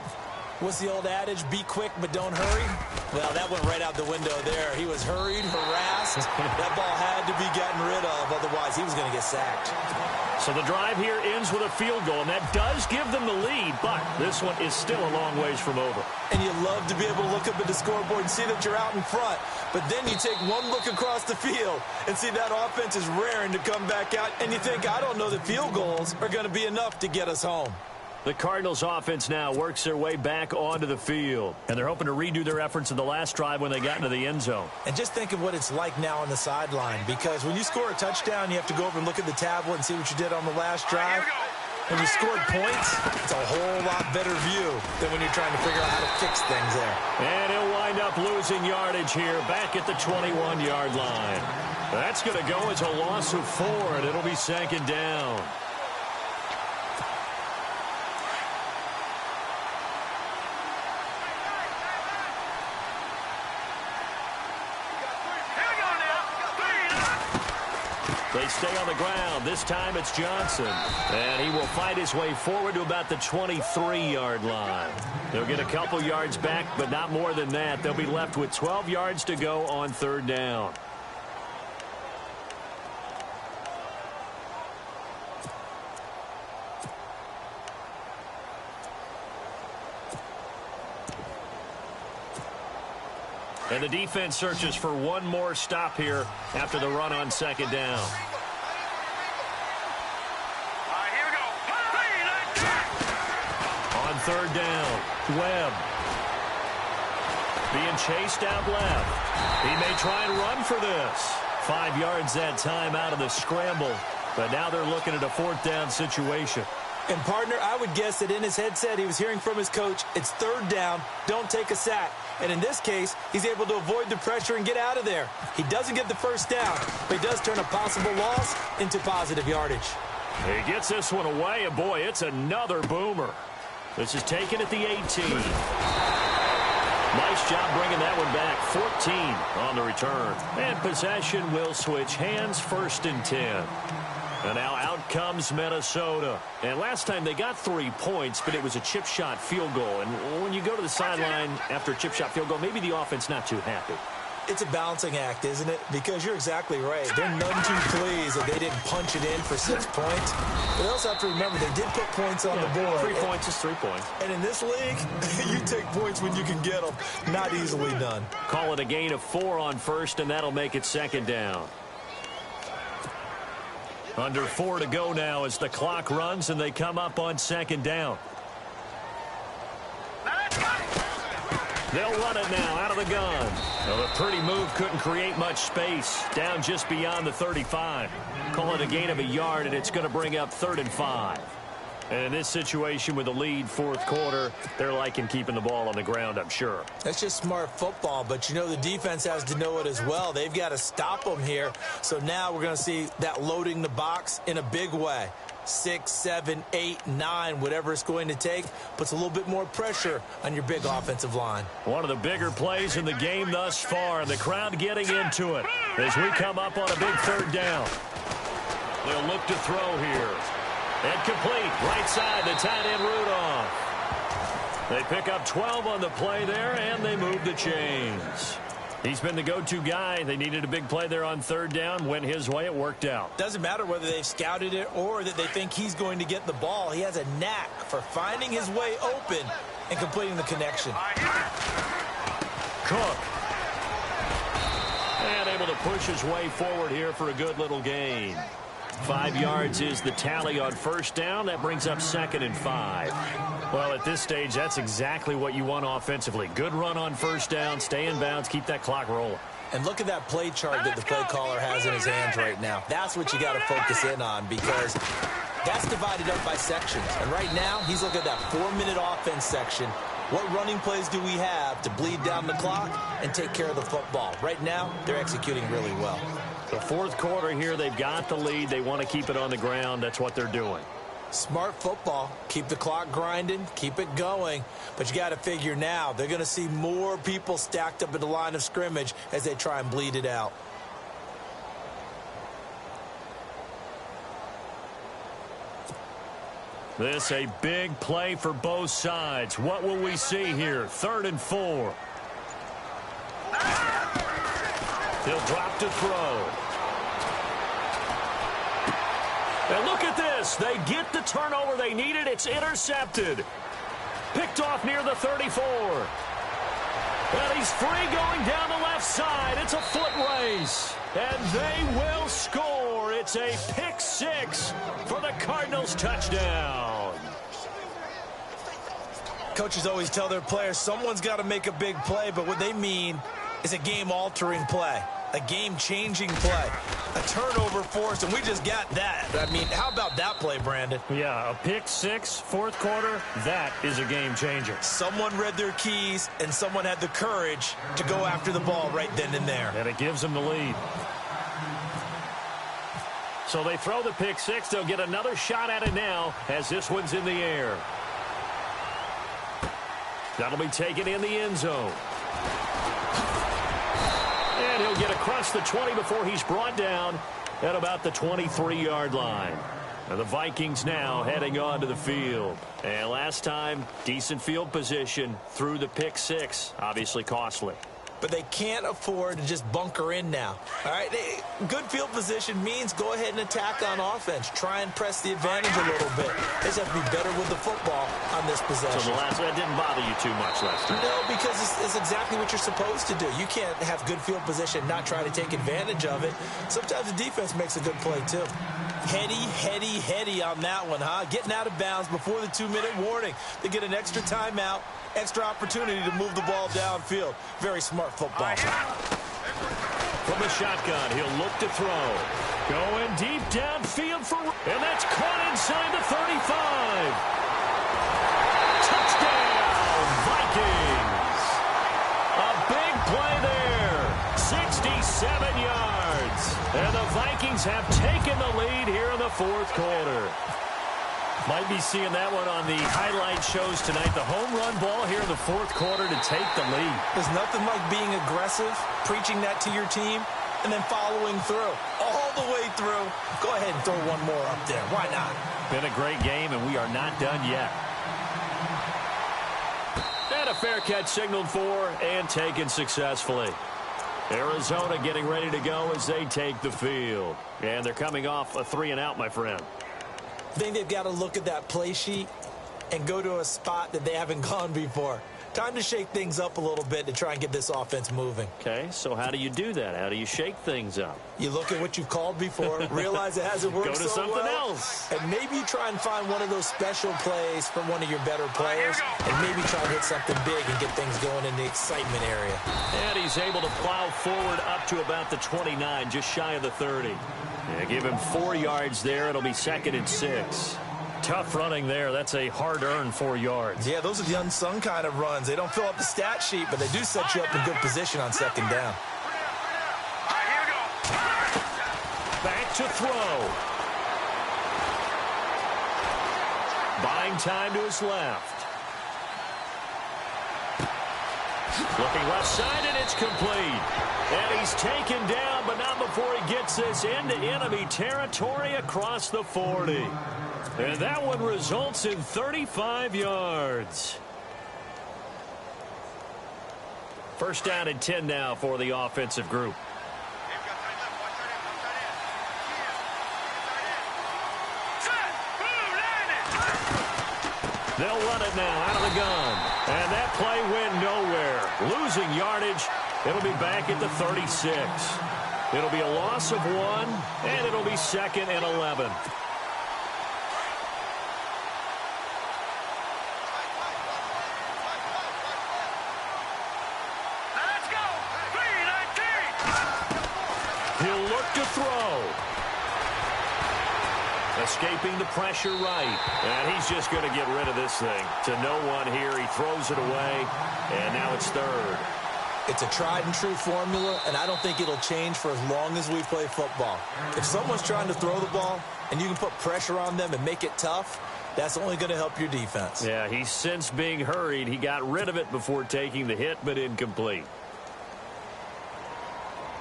What's the old adage? Be quick, but don't hurry? Well, that went right out the window there. He was hurried, harassed. That ball had to be gotten rid of. Otherwise, he was going to get sacked. So the drive here ends with a field goal, and that does give them the lead, but this one is still a long ways from over. And you love to be able to look up at the scoreboard and see that you're out in front, but then you take one look across the field and see that offense is raring to come back out, and you think, I don't know that field goals are going to be enough to get us home. The Cardinals offense now works their way back onto the field, and they're hoping to redo their efforts in the last drive when they got into the end zone. And just think of what it's like now on the sideline, because when you score a touchdown, you have to go over and look at the tablet and see what you did on the last drive. When you scored points, it's a whole lot better view than when you're trying to figure out how to fix things there. And he'll wind up losing yardage here back at the 21-yard line. That's going to go as a loss of 4, and it'll be 2nd down. They stay on the ground. This time it's Johnson. And he will fight his way forward to about the 23-yard line. They'll get a couple yards back, but not more than that. They'll be left with 12 yards to go on 3rd down. And the defense searches for one more stop here after the run on 2nd down. Here we go. On 3rd down, Webb. Being chased out left. He may try and run for this. 5 yards that time out of the scramble. But now they're looking at a 4th down situation. And, partner, I would guess that in his headset he was hearing from his coach, it's 3rd down, don't take a sack. And in this case, he's able to avoid the pressure and get out of there. He doesn't get the 1st down, but he does turn a possible loss into positive yardage. He gets this one away, and, boy, it's another boomer. This is taken at the 18. Nice job bringing that one back. 14 on the return. And possession will switch hands, 1st and 10. And now out comes Minnesota. And last time they got 3 points, but it was a chip shot field goal. And when you go to the sideline after a chip shot field goal, maybe the offense not too happy. It's a balancing act, isn't it? Because you're exactly right. They're none too pleased that they didn't punch it in for 6 points. But they also have to remember they did put points on the board. 3 points is 3 points. And in this league, you take points when you can get them. Not easily done. Call it a gain of 4 on 1st, and that'll make it 2nd down. Under 4 to go now as the clock runs, and they come up on 2nd down. They'll run it now out of the gun. Well, a pretty move couldn't create much space. Down just beyond the 35. Call it a gain of a yard, and it's going to bring up 3rd and 5. And in this situation with the lead 4th quarter, they're liking keeping the ball on the ground, I'm sure. That's just smart football, but you know the defense has to know it as well. They've got to stop them here. So now we're going to see that loading the box in a big way. 6, 7, 8, 9, whatever it's going to take, puts a little bit more pressure on your big offensive line. One of the bigger plays in the game thus far, and the crowd getting into it as we come up on a big 3rd down. They'll look to throw here. And complete. Right side, the tight end Rudolph. They pick up 12 on the play there, and they move the chains. He's been the go-to guy. They needed a big play there on 3rd down. Went his way. It worked out. Doesn't matter whether they've scouted it or that they think he's going to get the ball. He has a knack for finding his way open and completing the connection. Cook. And able to push his way forward here for a good little gain. 5 yards is the tally on 1st down. That brings up 2nd and 5. Well, at this stage, that's exactly what you want offensively. Good run on 1st down, stay in bounds, keep that clock rolling. And look at that play chart that the play caller has in his hands right now. That's what you got to focus in on because that's divided up by sections. And right now, he's looking at that 4-minute offense section. What running plays do we have to bleed down the clock and take care of the football? Right now, they're executing really well. The 4th quarter here, they've got the lead. They want to keep it on the ground. That's what they're doing. Smart football. Keep the clock grinding. Keep it going. But you got to figure now they're going to see more people stacked up at the line of scrimmage as they try and bleed it out. This a big play for both sides. What will we see here? 3rd and 4. He'll drop to throw. And look at this. They get the turnover they needed. It's intercepted. Picked off near the 34. And he's free going down the left side. It's a foot race. And they will score. It's a pick 6 for the Cardinals touchdown. Coaches always tell their players someone's got to make a big play, but what they mean is a game-altering play. A game-changing play. A turnover forced, and we just got that. I mean, how about that play, Brandon? Yeah, a pick 6, 4th quarter, that is a game-changer. Someone read their keys, and someone had the courage to go after the ball right then and there. And it gives them the lead. So they throw the pick 6. They'll get another shot at it now as this one's in the air. That'll be taken in the end zone. And he'll get across the 20 before he's brought down at about the 23-yard line. And the Vikings now heading onto the field. And last time, decent field position through the pick 6. Obviously costly. But they can't afford to just bunker in now. All right, good field position means go ahead and attack on offense. Try and press the advantage a little bit. They just have to be better with the football on this possession. So that didn't bother you too much last time? No, because it's exactly what you're supposed to do. You can't have good field position and not try to take advantage of it. Sometimes the defense makes a good play, too. Heady on that one, huh? Getting out of bounds before the 2-minute warning. They get an extra timeout, extra opportunity to move the ball downfield. Very smart football. From the shotgun, he'll look to throw. Going deep downfield and that's caught inside the 35. Touchdown, Vikings. A big play there. 67 yards. And the Vikings have taken the lead here in the fourth quarter. Might be seeing that one on the highlight shows tonight. The home run ball here in the fourth quarter to take the lead. There's nothing like being aggressive, preaching that to your team, and then following through. All the way through. Go ahead and throw one more up there. Why not? Been a great game, and we are not done yet. And a fair catch signaled for and taken successfully. Arizona getting ready to go as they take the field. And they're coming off a 3-and-out, my friend. I think they've got to look at that play sheet and go to a spot that they haven't gone before. Time to shake things up a little bit to try and get this offense moving. Okay, so how do you do that? How do you shake things up? You look at what you've called before, realize it hasn't worked Go to so something well, else. and maybe you try and find one of those special plays from one of your better players, and maybe try and hit something big and get things going in the excitement area. And he's able to plow forward up to about the 29, just shy of the 30. Yeah, give him 4 yards there. It'll be 2nd and 6. Tough running there. That's a hard-earned 4 yards. Yeah, those are the unsung kind of runs. They don't fill up the stat sheet, but they do set you up in good position on 2nd down. Back to throw. Buying time to his left. Looking left side, and it's complete. And he's taken down, but not before he gets this into enemy territory across the 40. And that one results in 35 yards. First down and 10 now for the offensive group. They'll run it now out of the gun. And that play went nowhere. Losing yardage. It'll be back at the 36. It'll be a loss of 1, and it'll be 2nd and 11. Let's go! 3-19! He'll look to throw. Escaping the pressure right. And he's just going to get rid of this thing. To no one here. He throws it away. And now it's 3rd. It's a tried-and-true formula, and I don't think it'll change for as long as we play football. If someone's trying to throw the ball and you can put pressure on them and make it tough, that's only going to help your defense. Yeah, he's since being hurried. He got rid of it before taking the hit, but incomplete.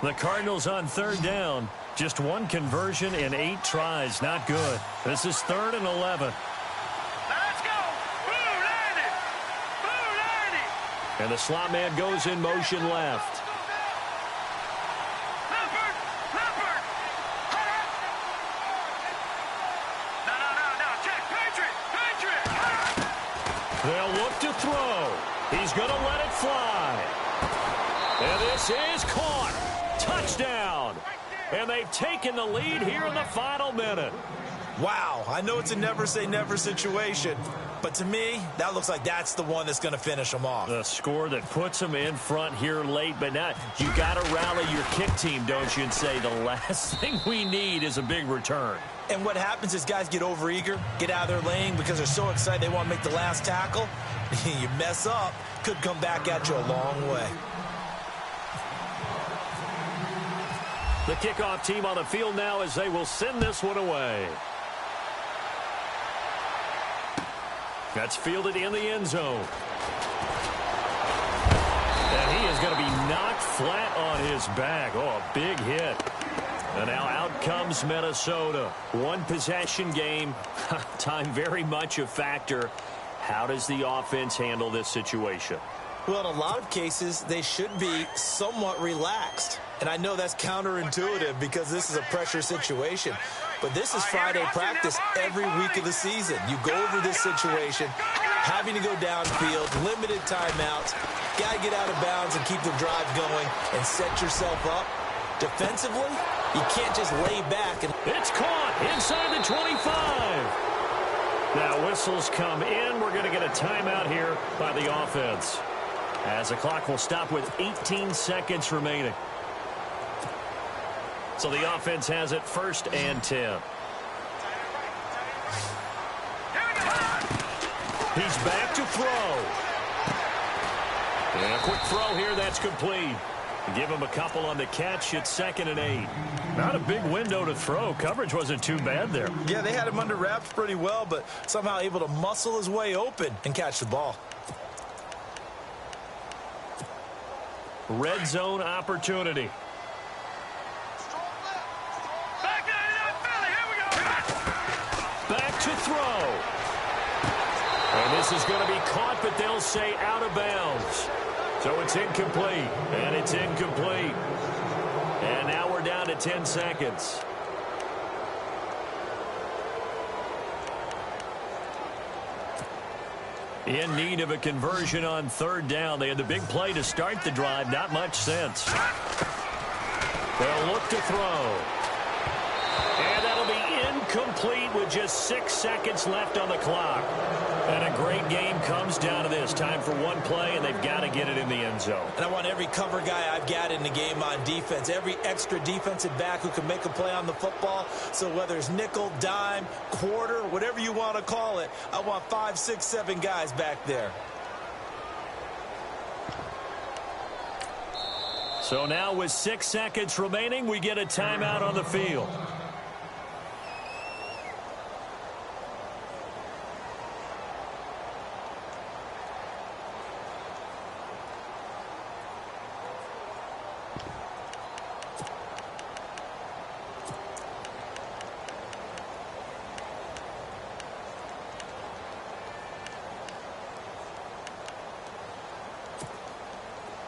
The Cardinals on 3rd down. Just 1 conversion in 8 tries. Not good. This is 3rd and 11. Let's go! Blue 90! Blue 90! And the slot man goes in motion left. Leopard! Leopard! No. Check! Patriot! They'll look to throw. He's going to let it fly. And this is caught. Touchdown. And they've taken the lead here in the final minute. Wow, I know it's a never-say-never situation, but to me, that looks like that's the one that's going to finish them off. The score that puts them in front here late, but now you got to rally your kick team, don't you, and say the last thing we need is a big return. And what happens is guys get overeager, get out of their lane because they're so excited they want to make the last tackle. You mess up, could come back at you a long way. The kickoff team on the field now as they will send this one away. That's fielded in the end zone. And he is going to be knocked flat on his back. Oh, a big hit. And now out comes Minnesota. 1 possession game. Time very much a factor. How does the offense handle this situation? Well, in a lot of cases, they should be somewhat relaxed. And I know that's counterintuitive because this is a pressure situation. But this is Friday practice every week of the season. You go over this situation, having to go downfield, limited timeouts, got to get out of bounds and keep the drive going and set yourself up. Defensively, you can't just lay back. It's caught inside the 25. Now whistles come in. We're going to get a timeout here by the offense, as the clock will stop with 18 seconds remaining. So the offense has it 1st and 10. He's back to throw. And a quick throw here, that's complete. Give him a couple on the catch. It's 2nd and 8. Not a big window to throw. Coverage wasn't too bad there. Yeah, they had him under wraps pretty well, but somehow able to muscle his way open and catch the ball. Red zone opportunity. Back to throw. And this is going to be caught, but they'll say out of bounds. So it's incomplete, and it's incomplete. And now we're down to 10 seconds. In need of a conversion on 3rd down. They had the big play to start the drive. Not much sense. They'll look to throw. And that'll be incomplete with just 6 seconds left on the clock. And a great game comes down to this. Time for one play, and they've got to get it in the end zone. And I want every cover guy I've got in the game on defense, every extra defensive back who can make a play on the football. So whether it's nickel, dime, quarter, whatever you want to call it, I want 5, 6, 7 guys back there. So now with 6 seconds remaining, we get a timeout on the field.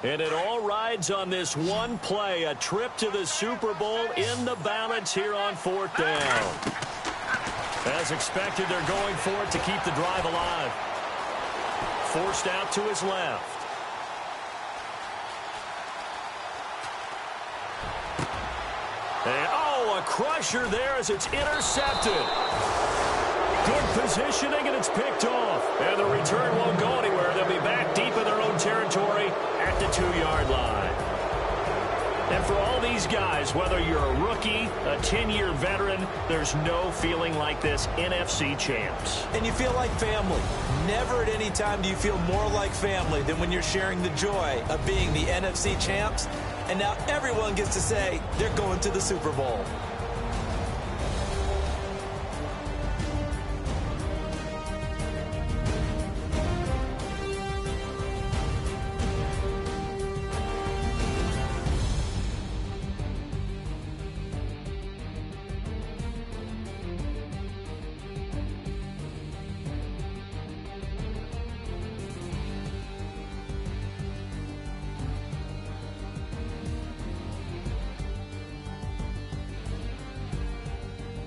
And it all rides on this one play, a trip to the Super Bowl in the balance here on 4th down. As expected, they're going for it to keep the drive alive. Forced out to his left. And, oh, a crusher there as it's intercepted. Good positioning, and it's picked off. And the return won't go anywhere. They'll be back deep in their own territory at the 2-yard line. And for all these guys, whether you're a rookie, a 10-year veteran, there's no feeling like this NFC champs. And you feel like family. Never at any time do you feel more like family than when you're sharing the joy of being the NFC champs. And now everyone gets to say they're going to the Super Bowl.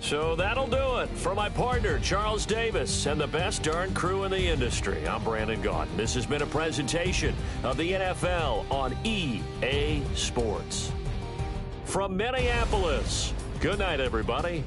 So that'll do it. For my partner, Charles Davis, and the best darn crew in the industry, I'm Brandon Gaudin. This has been a presentation of the NFL on EA Sports. From Minneapolis, good night, everybody.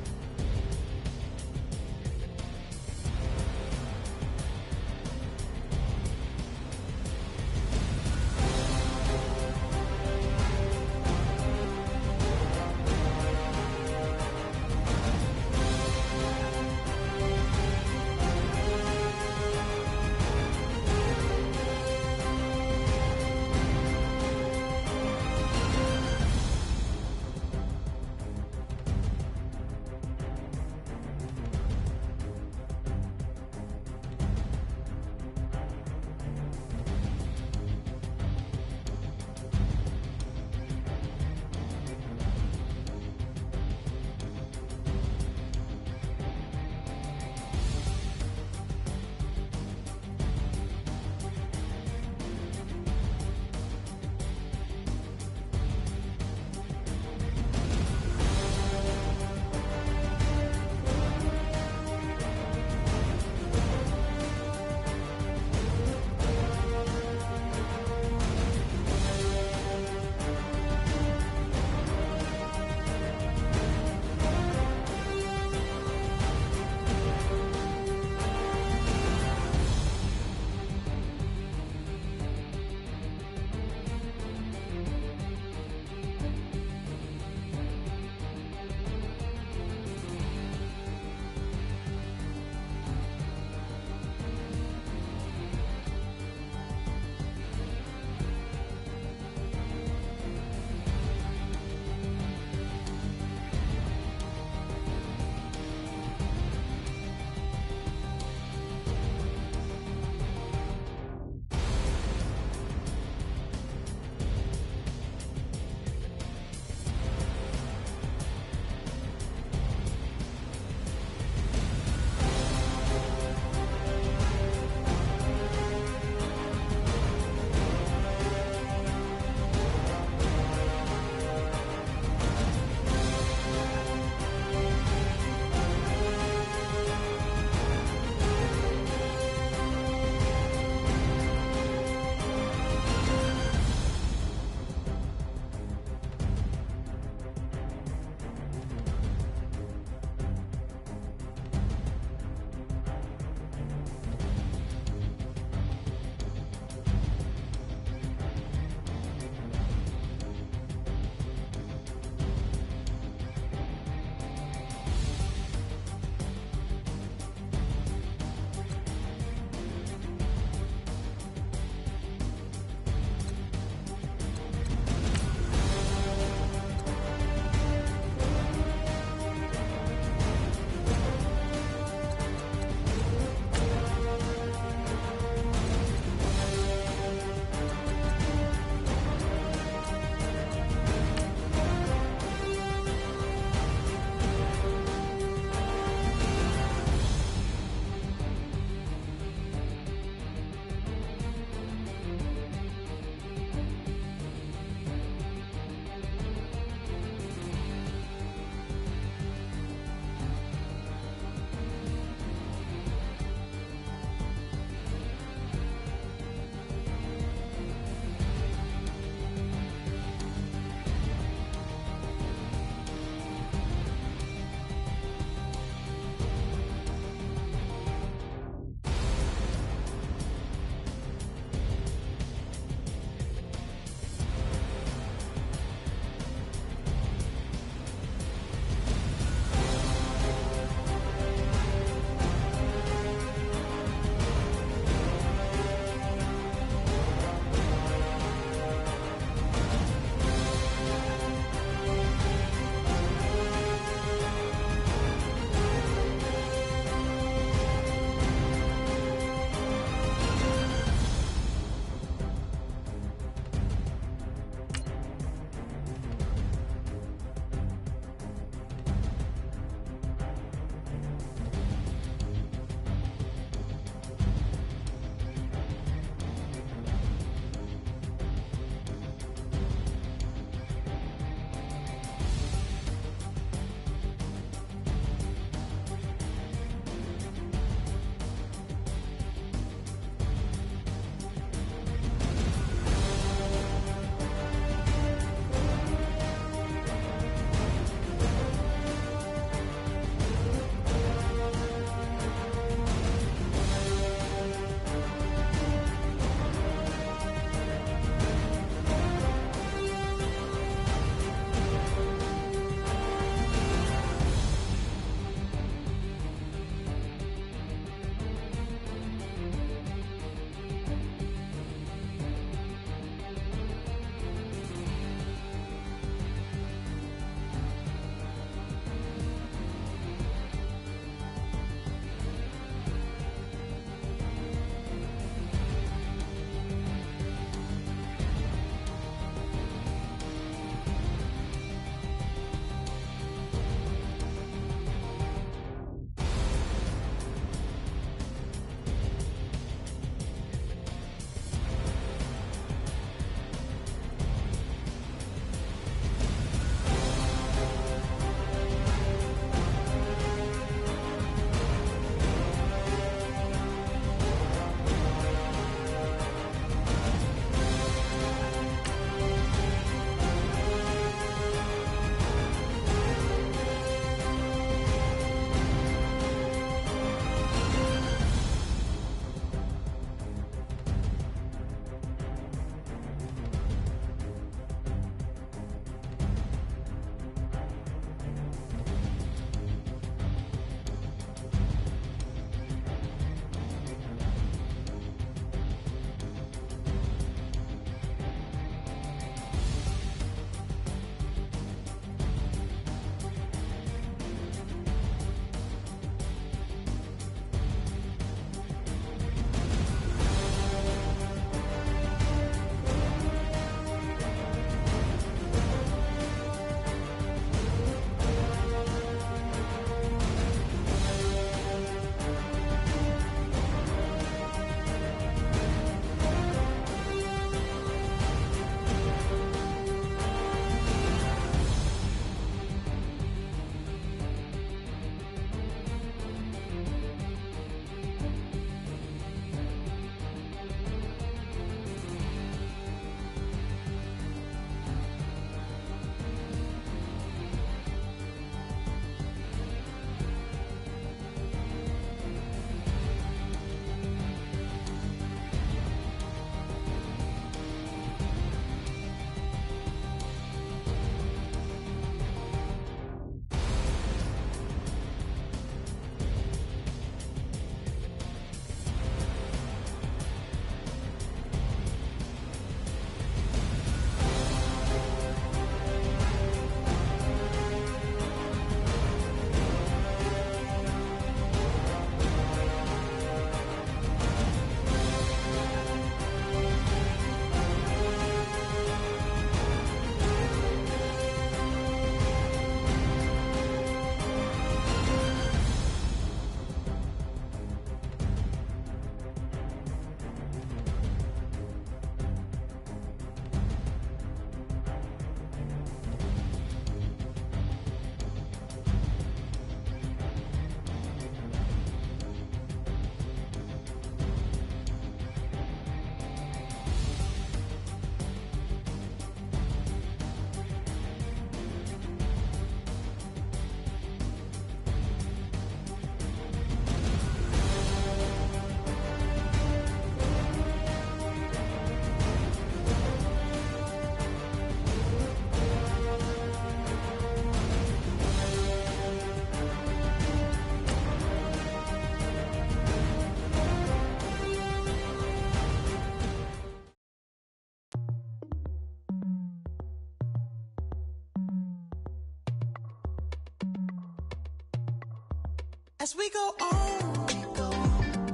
As we go on,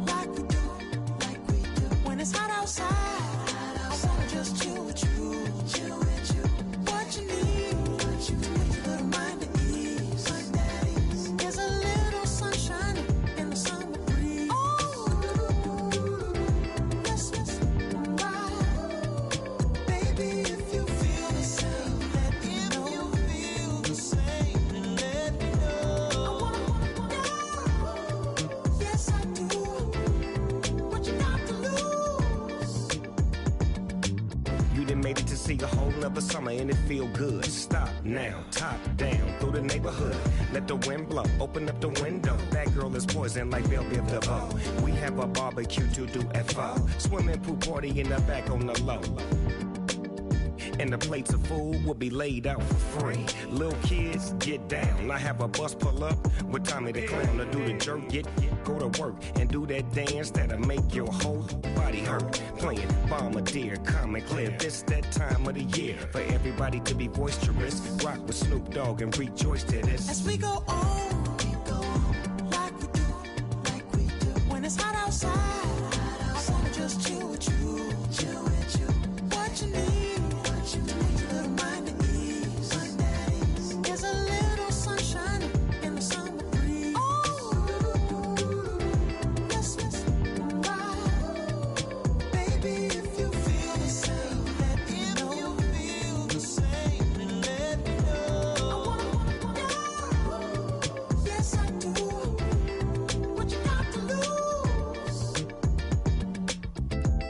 like we do. When it's hot outside, I wanna just chill with you. What you need, to make your little mind at ease. There's a little sunshine in the summer breeze. Yes, right. Baby, if you feel the same, let me know. If you feel the same, then let me know. Yes, I do. What you got to lose? You done made it to see a whole nother summer and it feel good. Stop now, top down through the neighborhood. Let the wind blow, open up the window. That girl is poison like Belleville the bow. We have a barbecue to do at 4. Swimming pool party in the back on the low. And the plates of food will be laid out for free. Little kids, get down. I have a bus pull up with Tommy the Clown to do the jerk, go to work and do that dance that'll make your whole body hurt. Playing Bombardier, Common Clear. This that time of the year for everybody to be boisterous. Rock with Snoop Dogg and rejoice to this. As we go on, like we do. When it's hot outside, I wanna just chill with you. What you need, to make your little mind at ease. There's a little sunshine in the summer breeze. Yes, right. Baby, if you feel the same, let me know. If you feel the same, then let me know. Yes, I do. What you got to lose?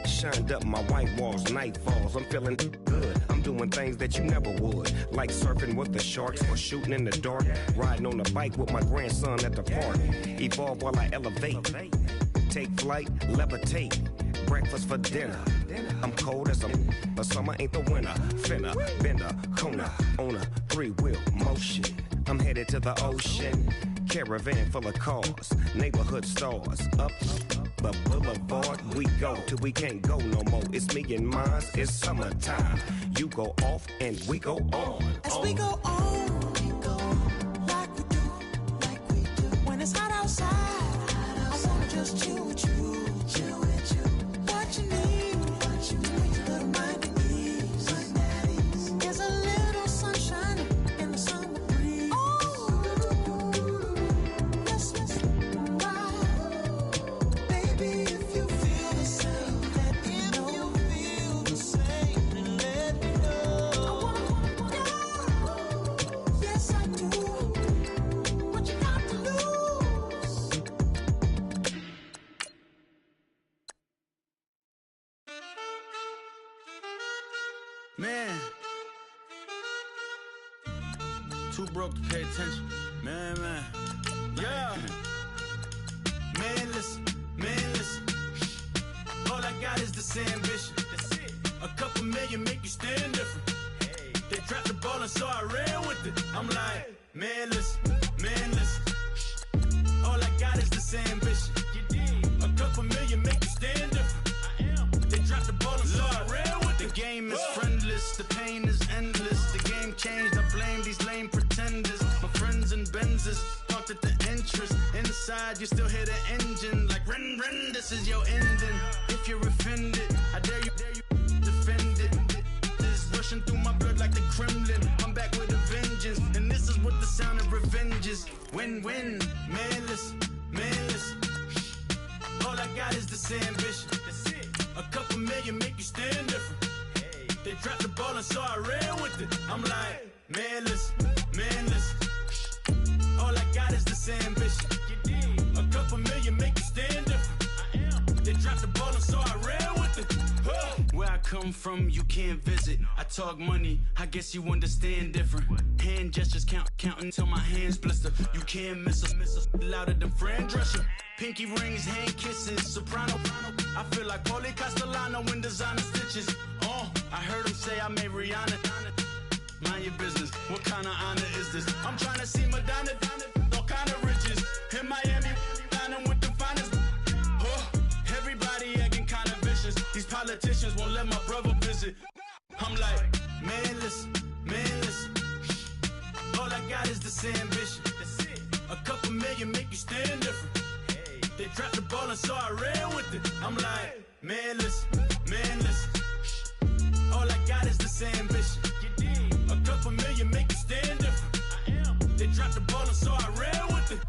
Shined up my white walls, night falls. I'm feeling good. I'm doing things that you never would, like surfing with the sharks or shooting in the dark. Riding on a bike with my grandson at the park. Evolve while I elevate. Take flight, levitate. Breakfast for dinner. I'm cold as but summer ain't the winter. Finna, bender, Kona, on a 3-wheel motion. I'm headed to the ocean. Caravan full of cars, neighborhood stars. Up the boulevard we go till we can't go no more. It's me and mine, it's summertime. You go off and we go on. As we go on, like we do. When it's hot outside, I wanna just chill with you. What you need, to make your little mind at ease. There's a little sunshine in the summer breeze. Yes, right. Baby, if you feel the same, let me know. If you feel the same, then let me know. Yes, I do. What you got to lose? Man, too broke to pay attention. Man. Yeah. Man, listen. All I got is this ambition. A couple million make you stand different. They dropped the ball and so I ran with it. I'm like, man, listen. All I got is this ambition. A couple million make you stand different. They dropped the ball and so I ran with it. The game is friendless, the pain is endless. The game changed, I blame these lame pretenders. My friends and Benzes parked at the entrance. Inside, you still hear the engine. Like, ren, this is your ending. If you're offended, I dare you defend it. This rushing through my blood like the Kremlin. I'm back with a vengeance, and this is what the sound of revenge is. Win-win, man, listen. All I got is this ambition. A couple million make you stand different. They dropped the ball and so I ran with it. I'm like, man, listen. All I got is this ambition. A couple million make you stand different. They dropped the ball and so I ran with it. Where I come from, you can't visit. I talk money, I guess you understand different. Hand gestures counting till my hands blister. You can't miss a louder than Fran Drescher. Pinky rings, hand kisses, soprano. I feel like Paulie Castellano in designer stitches. I heard him say I made Rihanna. Mind your business, what kind of honor is this? I'm trying to see Madonna, all kind of riches. In Miami, dining with the finest. Everybody acting kind of vicious. These politicians won't let my brother visit. I'm like, man, listen. All I got is this ambition. A couple million make you stand different. dropped the ball and so I ran with it. I'm like, man, listen. All I got is this ambition. A couple million make you stand different. They dropped the ball and so I ran with it.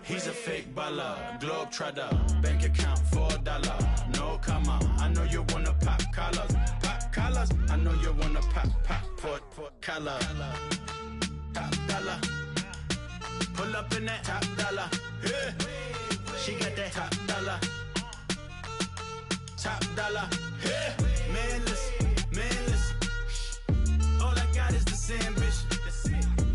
He's a fake baller, globetrotter, bank account $4. No, come on, I know you wanna pop collars. Pop collars, I know you wanna pop collar. Top dollar, pull up in that top dollar. Yeah. She got that top dollar. Top dollar, yeah. Man, listen. All I got is this ambition.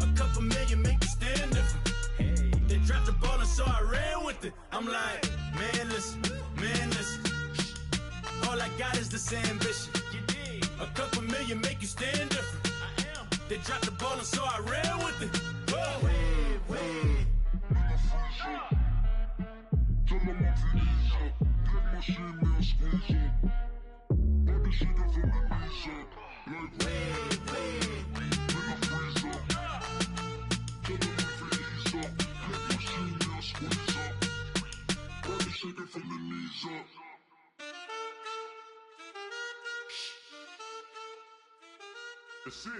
A couple million make you stand different. They dropped the ball and so I ran with it. I'm like, man, listen. All I got is this ambition. A couple million make you stand different. They dropped the ball and so I ran with it. That's it.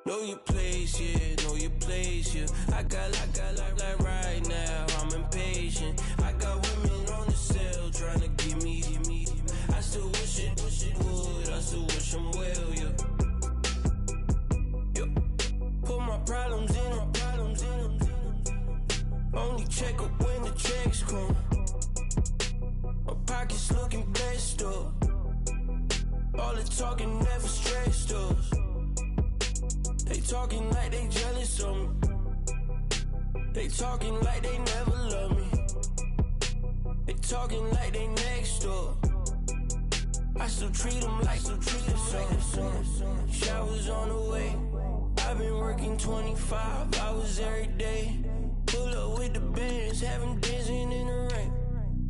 Know your place, yeah, know your place, yeah. I got like right now, I'm impatient. I got women on the cell trying to give me. I still wish it would, I still wish them well, yeah. Put my problems in. Only check up when the checks come. My pockets looking blessed up. All the talking never stressed us. They talking like they jealous of me. They talking like they never love me. They talking like they next door. I still treat them like some. Showers on the way. I've been working 25 hours every day. Pull up with the bands, have them dancing in the rain.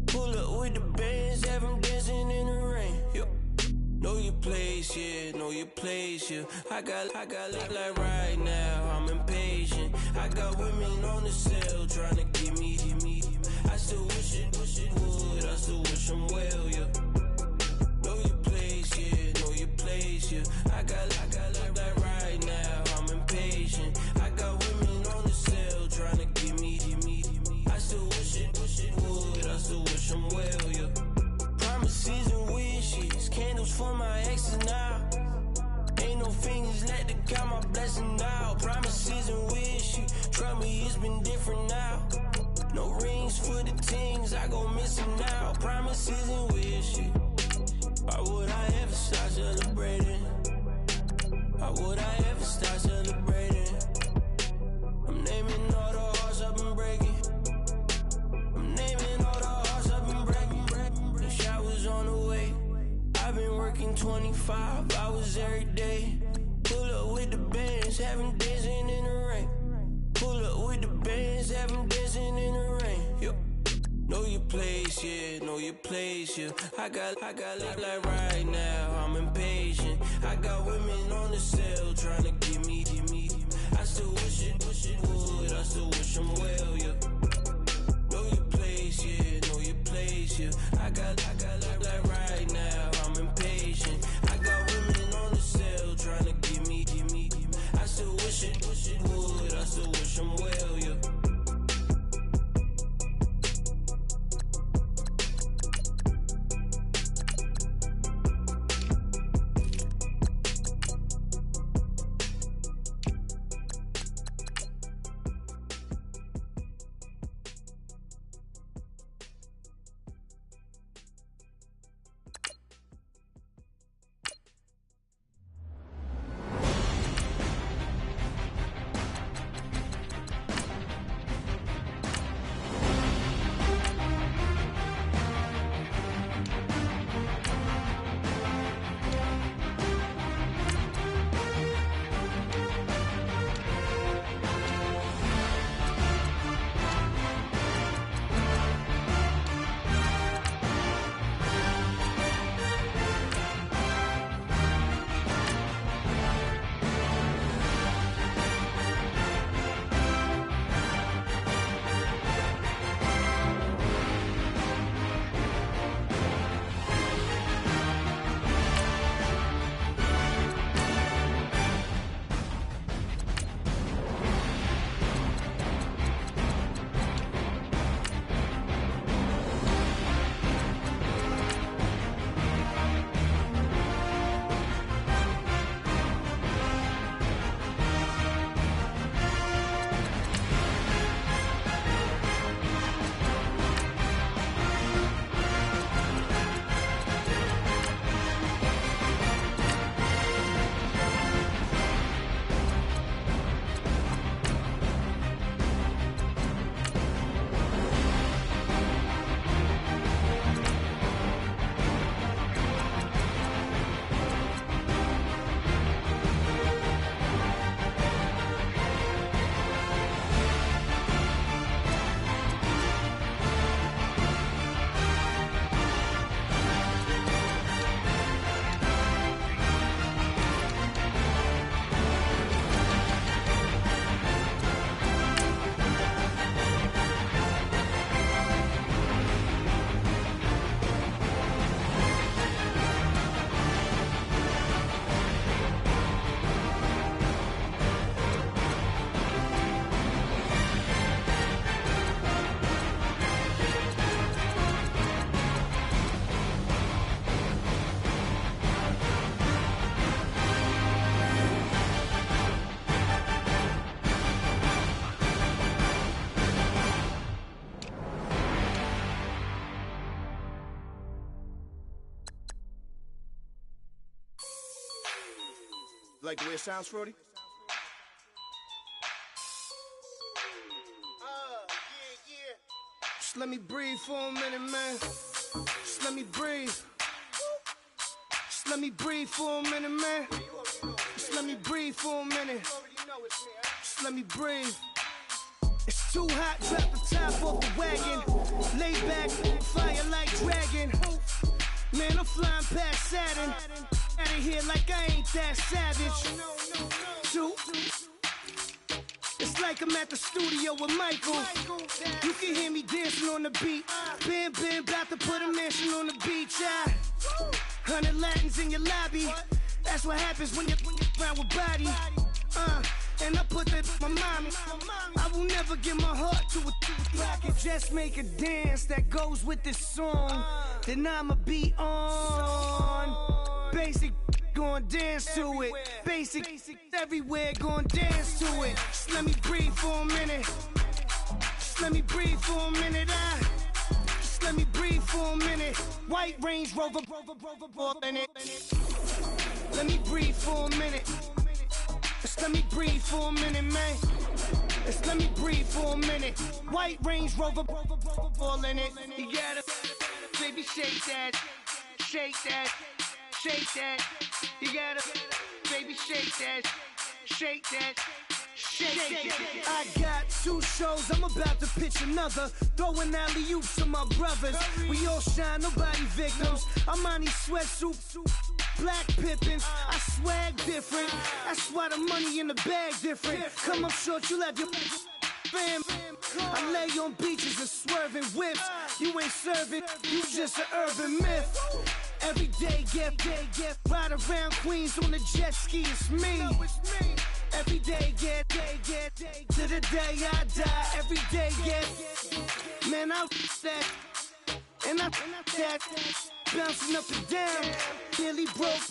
Pull up with the bands, have them dancing in the rain. Yo. Know your place, yeah, know your place, yeah. I got like right now, I'm impatient. I got women on the cell trying to give me. I still wish it would, I still wish them well, yeah. Know your place, yeah, know your place, yeah. I got like right now, I'm impatient. I got women on the cell trying to give me. I still wish it would, I still wish them well, yeah. Promises and wishes, candles for my exes now. Ain't no fingers let to count my blessing now. Promises and wishes, trust me, it's been different now. No rings for the teens, I gon' miss them now. Promises and wishes, why would I ever start celebrating? Why would I ever start celebrating? I'm naming all the hearts I've been breaking. I'm naming all the hearts I've been breaking. The showers on the way. I've been working 25 hours every day. Pull up with the bands, have them dancing in the rain. Pull up with the bands, have them dancing in the rain. Yo. Know your place, yeah, know your place, yeah. I got like right now, I'm impatient. I got women on the cell trying to give me. I still wish it would, I still wish them well, yeah. Know your place, yeah, know your place, yeah. I got like right now, I'm impatient. I got women on the cell trying to give me. I still wish it would, I still wish them well, yeah. Like the way it sounds, Frody? Just let me breathe for a minute, man. Just let me breathe. Just let me breathe for a minute, man. Just let me breathe for a minute. Just let me breathe. It's too hot, drop the top off the wagon. Lay back, fire like dragon. Man, I'm flying past Saturn. Out of here like I ain't that savage. Two. It's like I'm at the studio with Michael. You can hear me dancing on the beat. Bam, about to put a mansion on the beach. 100 Latins in your lobby. That's what happens when you're around with body. And I put that in my mommy. I will never give my heart to a rocket. Just make a dance that goes with this song. Then I'ma be on. Basic, gon' dance to it. Basic, everywhere, gon' dance to it. Just let me breathe for a minute. Just let me breathe for a minute. Just let me breathe for a minute. White Range Rover, in it. Let me breathe for a minute. Just let me breathe for a minute, man. Just let me breathe for a minute. White Range Rover, ball in it. You gotta, baby, shake that, shake that, shake that. You gotta, baby, shake that, shake that. Shake. I got 2 shows, I'm about to pitch another. Throwing alley-oops to my brothers. We all shine, nobody victims. I'm on these sweatsuits, black pippins. I swag different. That's why the money in the bag different. Come up short, you'll have your fam. I lay on beaches and swerving whips. You ain't serving, you just an urban myth. Every day, get ride around Queens on a jet ski, it's me. Every day, get to the day I die. Every day, get man, I that and I that bouncing up and down. Nearly broke.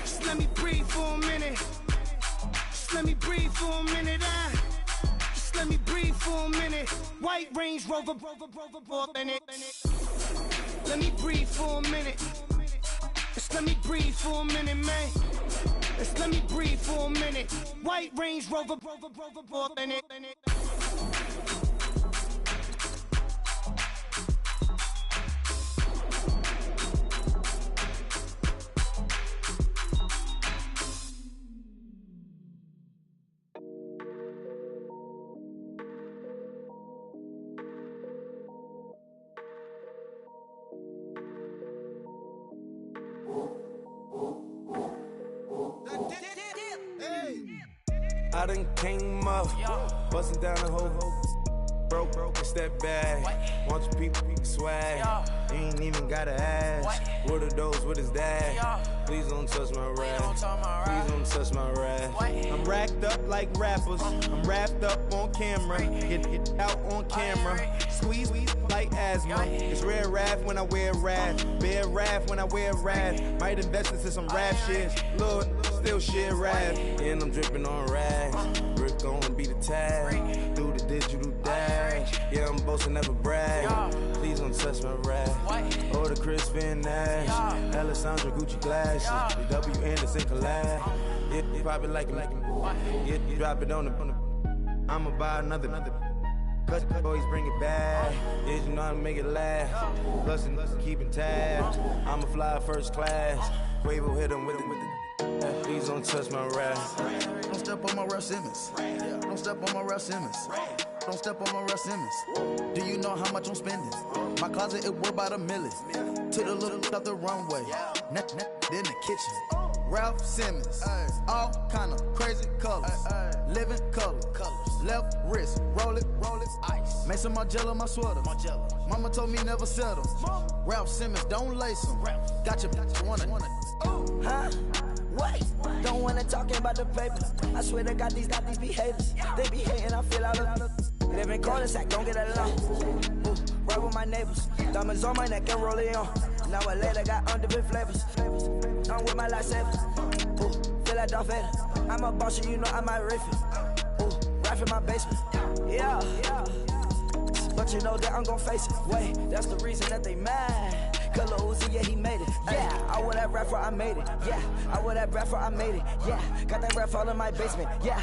Just let me breathe for a minute. Just let me breathe for a minute. Just let me breathe for a minute. White Range Rover, in it. Let me breathe for a minute. Just let me breathe for a minute, man. Just let me breathe for a minute. White Range Rover, in it. I done came up, bustin' down the whole broke, and step back. Want your people swag, you ain't even gotta ask. What are those, what is that? Please don't touch my rap, please don't touch my rap. I'm racked up like rappers, I'm wrapped up on camera. Get out on camera, squeeze like asthma. It's rare wrath when I wear wrath, bare wrath when I wear wrath. Might invest into some rap shit, Lord, still shit rap. And I'm dripping on rags, Rick gon' be the tag. Do the digital dash, yeah, I'm boasting, never brag. Please don't touch my rap, or the Chris Finn Nash, Alessandra Gucci glasses, the W Anderson collab. Yeah, you pop it like it, yeah, you drop it on the. I'ma buy another. Cause always bring it back. Yeah, you know how to make it laugh. Plus and keeping tabs. I'ma fly first class. Quavo hit him with it. Please don't touch my rap. Don't step on my Ralph Simmons. Don't step on my Ralph Simmons. Don't step on my Ralph Simmons. Do you know how much I'm spending? My closet, it worth about $1 million. To the little of the runway. Then the kitchen. Ralph Simmons. All kind of crazy colors. Living colors. Left wrist. Roll it. Ice. Make some Margiela my sweater. Mama told me never settle. Ralph Simmons, don't lace them. Got your wanna. Huh? What? Don't wanna talking about the paper. I swear to God, these be haters. They be hating, I feel out of. Live in cul-de-sac, don't get along. Ooh, right with my neighbors. Diamonds on my neck and roll it on. Now I later got underbit flavors. I'm with my lightsabers. Ooh, feel like Darth Vader. I'm a boss, you know I might riff it. Ooh, right in my basement. Yeah. But you know that I'm gon' face it. Wait, that's the reason that they mad. Color Uzi, yeah, he made it. Yeah, I would have rap for I made it. Yeah, I would have rap for I made it. Yeah, got that rap all in my basement. Yeah,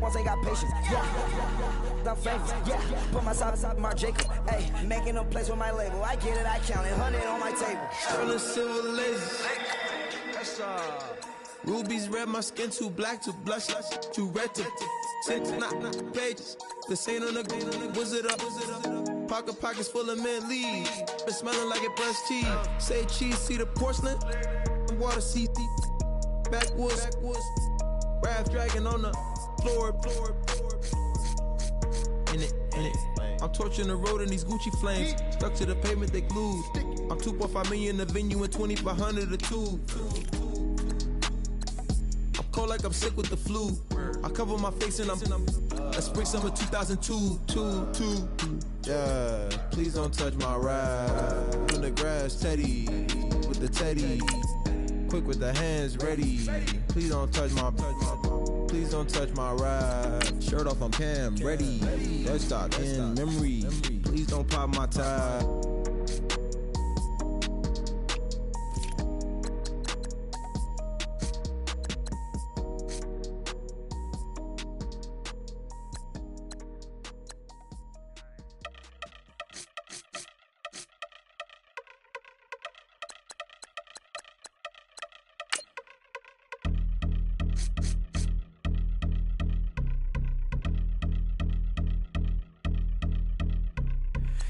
once ain't got patience. Yeah, I'm famous. Yeah, put myself inside Mark Jacob. Hey, making a place with my label. I get it, I count it. 100 on my table. From the silver lasers. That's rubies red, my skin too black to blush, too red to tint, not pages. This ain't on the wizard up. Pockets full of mint leaves. Been smelling like it brushed teeth. Say cheese, see the porcelain. Water, see backwoods. Wrath dragging on the floor. In it. I'm torching the road in these Gucci flames. Stuck to the pavement, they glued. I'm 2.5 million the venue and 2,500 a tube. I'm cold like I'm sick with the flu. I cover my face and I'm spring summer 2002. Yeah, please don't touch my ride. In the grass, Teddy with the Teddy. Quick with the hands ready. Please don't touch my ride. Shirt off, I'm Cam, ready. Let's start in memory. Please don't pop my tie.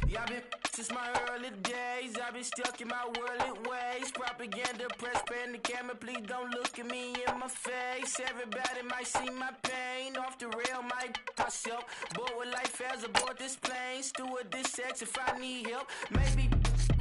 Yeah, I've been since my early days. I've been stuck in my worldly ways. Propaganda, press, pan the camera. Please don't look at me in my face. Everybody might see my pain. Off the rail, might myself. Bored with life as aboard this plane. Steward this sex if I need help. Maybe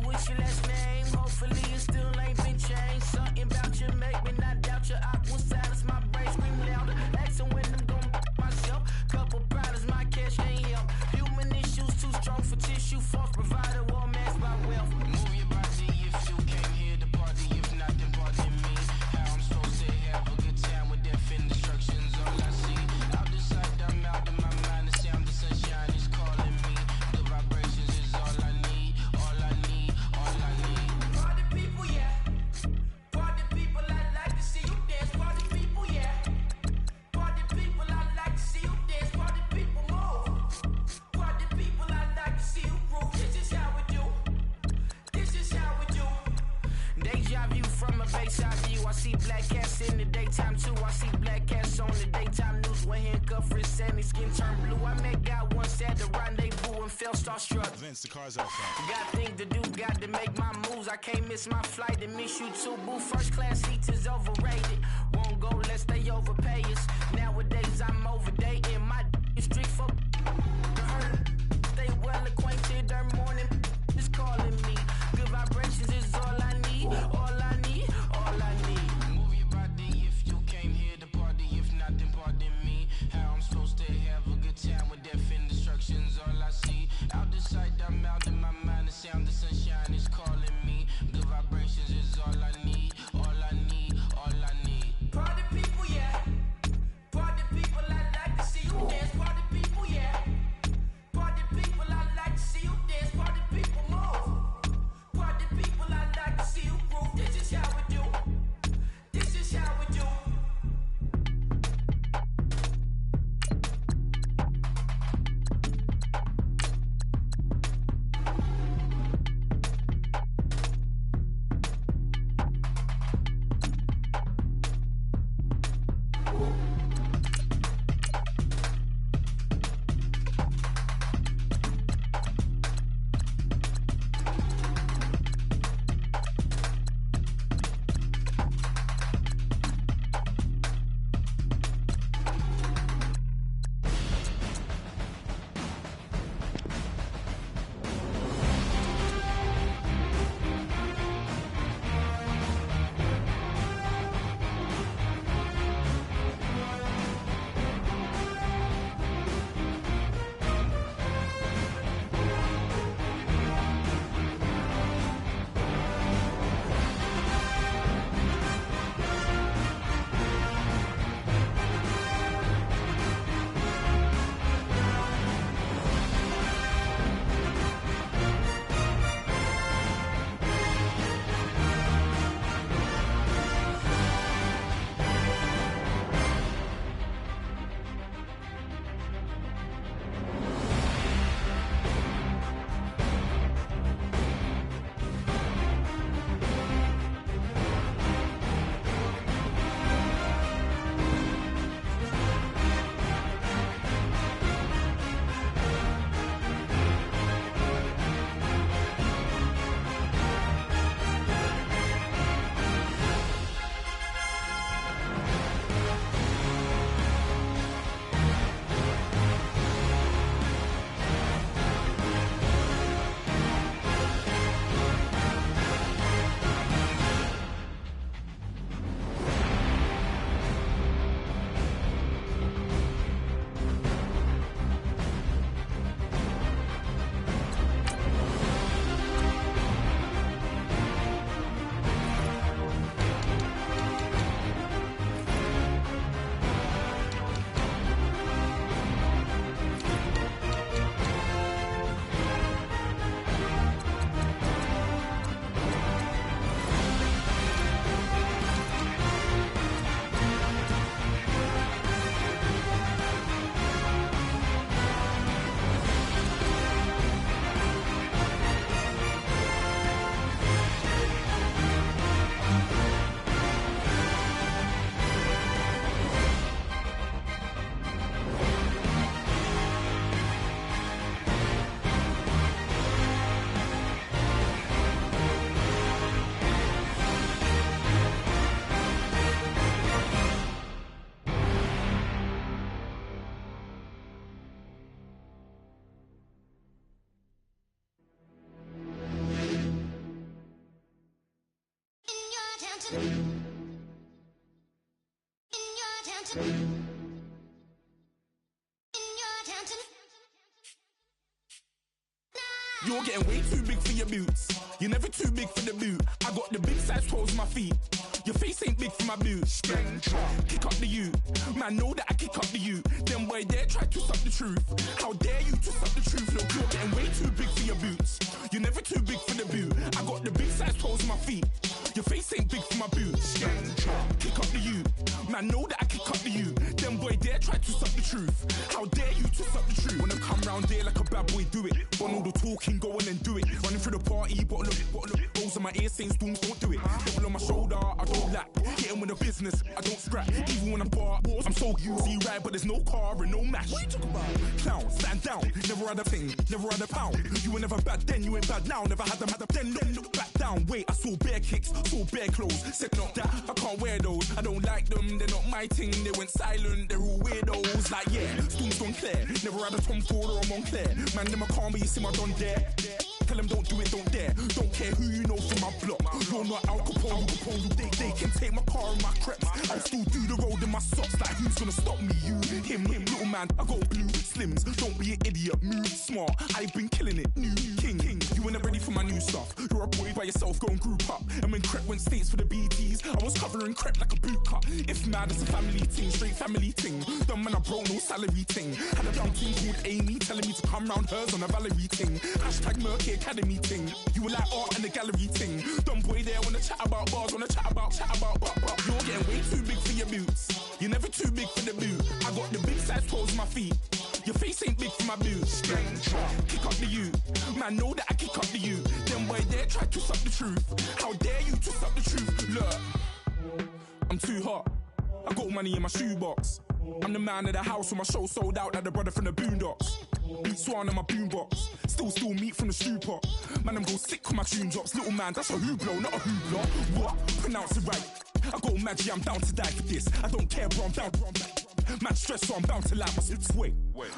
what's your last name? Hopefully it still ain't been changed. Something about you make me not doubt you. I will silence my brain, scream louder. Asking when I'm gon' myself. Couple problems, my cash ain't help. Human issues too strong for tissue. False provider, war masked by wealth. Move your body if you came here to party. If not, then pardon me. How I'm supposed to have a good time with death and destruction's all I see. Out the sight, I'm out of my mind. The sound of sunshine is calling me. The vibrations is all I need. All I need. All I need. Party people, yeah. Party people, I like to see you dance. Party people, yeah. Party people, I like to see you dance. Party people, move. Party people, I like to see you groove. This is how we do. This is how we do. Deja vu from a bayside view. I see black cats in the daytime too. I see black cats on the daytime news. When handcuffed, wrist and his skin turned blue. I met guy once at the rendezvous and felt starstruck. Vince, the car's out front. Got things to do, got to make my moves. I can't miss my flight to miss you too, boo. First class seats is overrated. Won't go lest they overpay us. Nowadays I'm overdating. My street for stay well acquainted. Their morning is calling me. Good vibrations is all I need. All I need. All I need. Move your body if you came here to party. If not, then pardon me. How I'm supposed to have a good time with death and destruction's all I see. Out the sight, I'm out in my mind. The sound of sunshine is calling me. Good vibrations is all I need. All I need. All I need. Party people, yeah. Party people, I like to see you dance. Party people, yeah. Party people, I like to see you dance. Party people, move. Party people, I like to see you groove. This is how we do. This is how we do. You're getting way too big for your boots. You're never too big for the boot. I got the big size toes on my feet. Your face ain't big for my boots. Kick up the you. Man, know that I kick up the you. Them boy there try to suck the truth. How dare you to suck the truth? Look, you're getting way too big for your boots. You're never too big for the boot. I got the big size toes on my feet. Your face ain't big for my boots. Kick up the you. Man, know that I kick up the you. Them boy there try to suck the truth. How dare you to suck the truth? Wanna come round there like a bad boy, do it. Want all the talking, go on and do it. Running through the party, bottle up. Rolls on my ear saying storms, don't do it. Devil on my shoulder, I don't lack. Hitting with the business, I don't scrap. Even when I'm bar, I'm so easy ride, but there's no car and no match. What you talking about? Clown, stand down. Never had a thing, never had a pound. You were never bad then, you ain't bad now. Never had them, then look back down. Wait, I saw bare kicks, saw bare clothes. Said not that, I can't wear those. I don't like them, they're not my thing. They went silent, they're all weirdos. Like yeah, storms gone clear. Never had a Tom Ford or a Montclair. Man, them I can't be, you see my done there. Tell them don't do it, don't dare. Don't care who you know from my block. You're not Al Capone, they can take my car and my creps. I'll still do the road in my socks. Like who's gonna stop me? You, him, little man. I got blue slims. Don't be an idiot, move smart. I've been killing it, new king. You weren't ready for my new stuff. You're a boy by yourself, go and group up. And when Crep went states for the BTs, I was covering Crep like a boot cut. If mad, it's a family thing, straight family thing. Dumb man, I broke no salary thing. Had a young thing called Amy telling me to come round hers on a Valerie thing. Hashtag Murky Academy thing. You were like art and the gallery thing. Dumb boy there wanna chat about bars, wanna chat about. You're getting way too big for your boots. You're never too big for the boot. I got the big size toes on my feet. Your face ain't big for my boots. Kick up the you. Man, know that I kick up the you. Them boy there try to suck the truth. How dare you to suck the truth? Look, I'm too hot. I got money in my shoebox. I'm the man of the house when my show sold out like the brother from the Boondocks. Beat Swan on my boombox. Still meat from the stew pot. Man, I'm go sick with my tune drops. Little man, that's a hooplo, not a hoopla. What? Pronounce it right. I got magic, I'm down to die for this. I don't care, bro, I'm down. Man, stress, so I'm bound to lie my slips. Wait,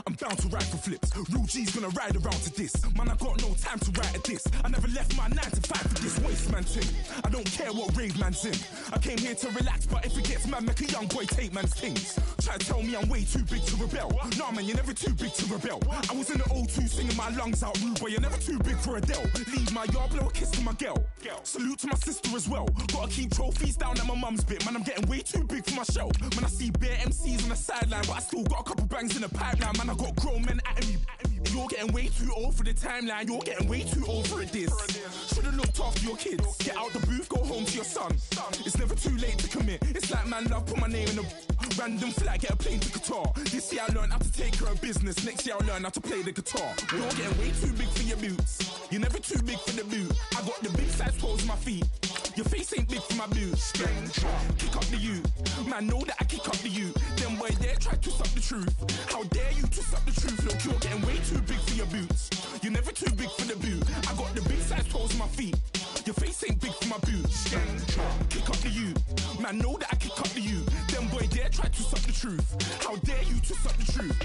I'm bound to ride for flips. Real G's gonna ride around to this. Man, I got no time to write at this. I never left my 9 to 5 for this waste man thing. I don't care what rave man's in. I came here to relax, but if it gets mad, make a young boy take man's things. Try to tell me I'm way too big to rebel. Nah, man, you're never too big to rebel. I was in the O2 singing my lungs out rude, but you're never too big for Adele. Leave my yard, blow a kiss to my girl. Salute to my sister as well. Gotta keep trophies down at my mum's bit. Man, I'm getting way too big for my shelf. Man, I see bare MCs on the sideline, but I still got a couple bangs in the pipeline. Man, I got grown men at me. You're getting way too old for the timeline. You're getting way too old for a diss. Should've looked after your kids. Get out the booth, go home to your son. It's never too late to commit. It's like man love, put my name in a random flight, get a plane to Qatar. This year I learned how to take care of business. Next year I'll learn how to play the guitar. You're getting way too big for your boots. You're never too big for the boot. I got the big size toes on my feet. Your face ain't big for my boots. Kick up the you. Man, know that I kick up the you. Them boy there try to suck the truth. How dare you to suck the truth? Look, you're getting way too big for your boots. You're never too big for the boot. I got the big size toes on my feet. Your face ain't big for my boots. Kick up the you. Man, know that I kick up the you. Them boy there try to suck the truth. How dare you to suck the truth?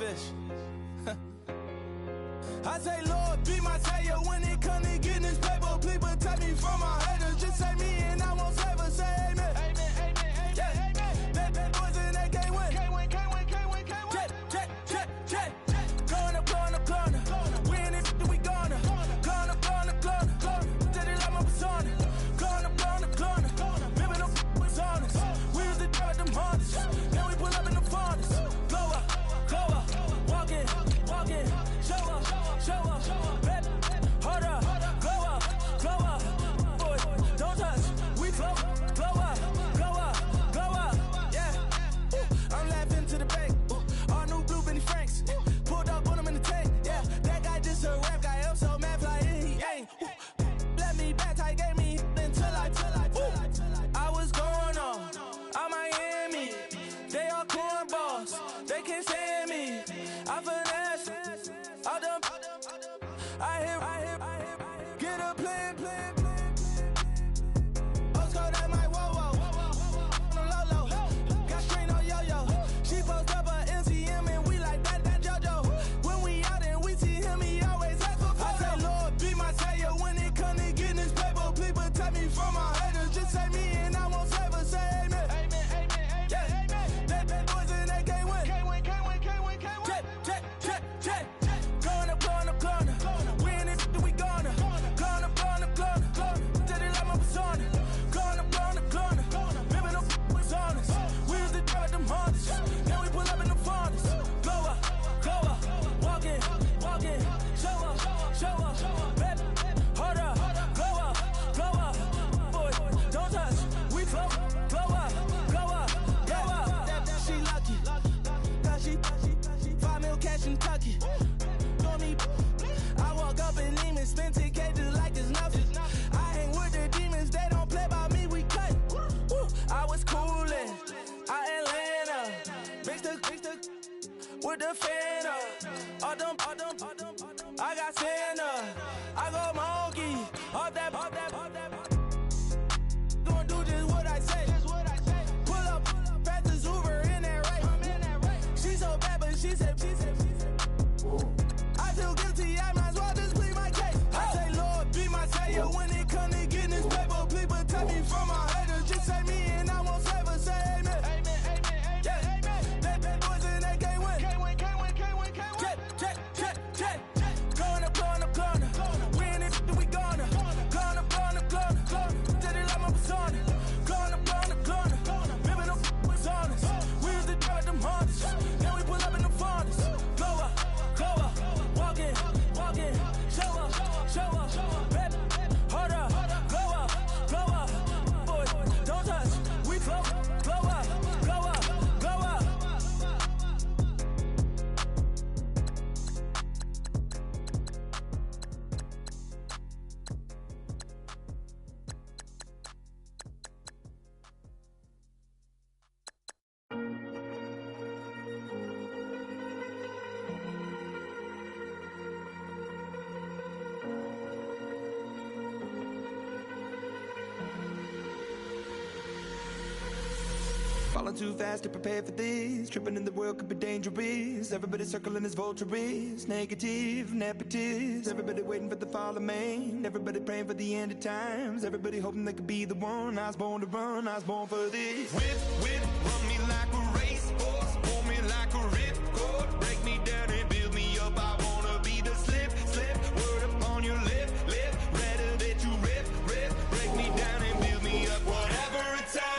fish. I say, Lord, be my savior when it comes to getting this paper. Please protect me from my haters. Just say me and I won't save her. Say amen. Amen, amen, amen, yeah. Amen. Bad boys and they can't win. Can't win, can't win, can't win, can't win. Check. Going up. We in it, we gonna. Going up. Did it like my persona. Going up. Remember them was honest. We was the drive them Hondas. Then we pull up in the Fondas. Glow up. Walk in. Show up. Baby, hold up. Glow up. Boy, don't touch. We flow. Glow up. Yeah. I'm laughing to the bank. All new blue Benny Franks. Pulled up on him in the tank. Yeah, that guy just a rap guy. I'm so mad fly in, he ain't. Let me back, I gave me until I was going on Miami. They all cornballs. They can't stand me. I finesse. I done. I hear. Get a plan. Let's go that my whoa. No low. Got screen on yo. She post up a MCM and we like that JoJo. When we out and we see him, he always ask for photo. I say, Lord, be my savior when it come to getting this paper. Please protect me from my haters. Just say me and I won't save her. Say amen. Amen. Yeah. Bad boys and they can't win. Can't win. Check. Going up. We in it, we gonna. Going up. Did it like my persona. Going up. Remember them was honest. We was the drive them Hondas. Then we pull up in the Fondas. Glow up. Walk in. Show up. Baby, hold up. Glow up. Boy, don't touch. We flow. Glow up. Yeah. She lucky. Cause she 5 mil cash in Kentucky. I walk up in demons, spend 10K just like it's nothing. I hang with the demons, they don't play by me, we cut. I was coolin', Atlanta, mixed with the Fanta. All them, I got Santa, I go monkey, all that. Gonna do just what I say. Pull up, past the Uber in that race. She so bad, but she said. I feel guilty, I might as well just plead my case. I say, Lord, be my savior when it come to getting this paper. Please protect me from my haters. Just say me and I won't save her. Say amen. Yeah. Bad boys and they can't win. Can't win. Check. Going up. We in it, we gonna. Going up. Did it like my persona. Going up. Remember them was honest. We was the drive them Hondas. Then we pull up in the Fondas. Glow up. Walk in. Show up. Baby, hold up. Glow up. Boy, don't touch. We flow. Glow up. Falling too fast to prepare for this. Tripping in the world could be dangerous. Everybody circling as vultures. Negative, nepotist. Everybody waiting for the fall of man. Everybody praying for the end of times. Everybody hoping they could be the one. I was born to run, I was born for this. Whip, run me like a racehorse. Pull me like a ripcord. Break me down and build me up. I wanna be the slip. Word upon your lip. Rather that you rip. Break me down and build me up. Whatever it takes.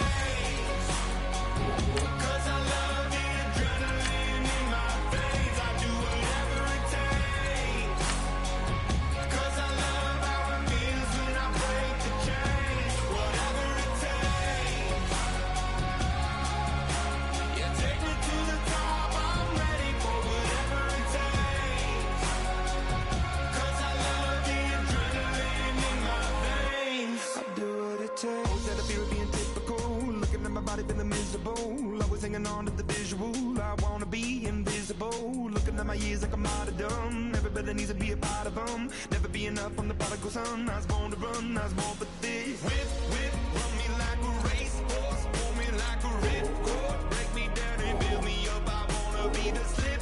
Feeling miserable, always hanging on to the visual. I wanna be invisible. Looking at my years like I'm out of dumb. Everybody needs to be a part of them. Never be enough from the prodigal son. I was born to run, I was born for this. Whip, run me like a racehorse. Pull me like a ripcord. Break me down and build me up. I wanna be the slip.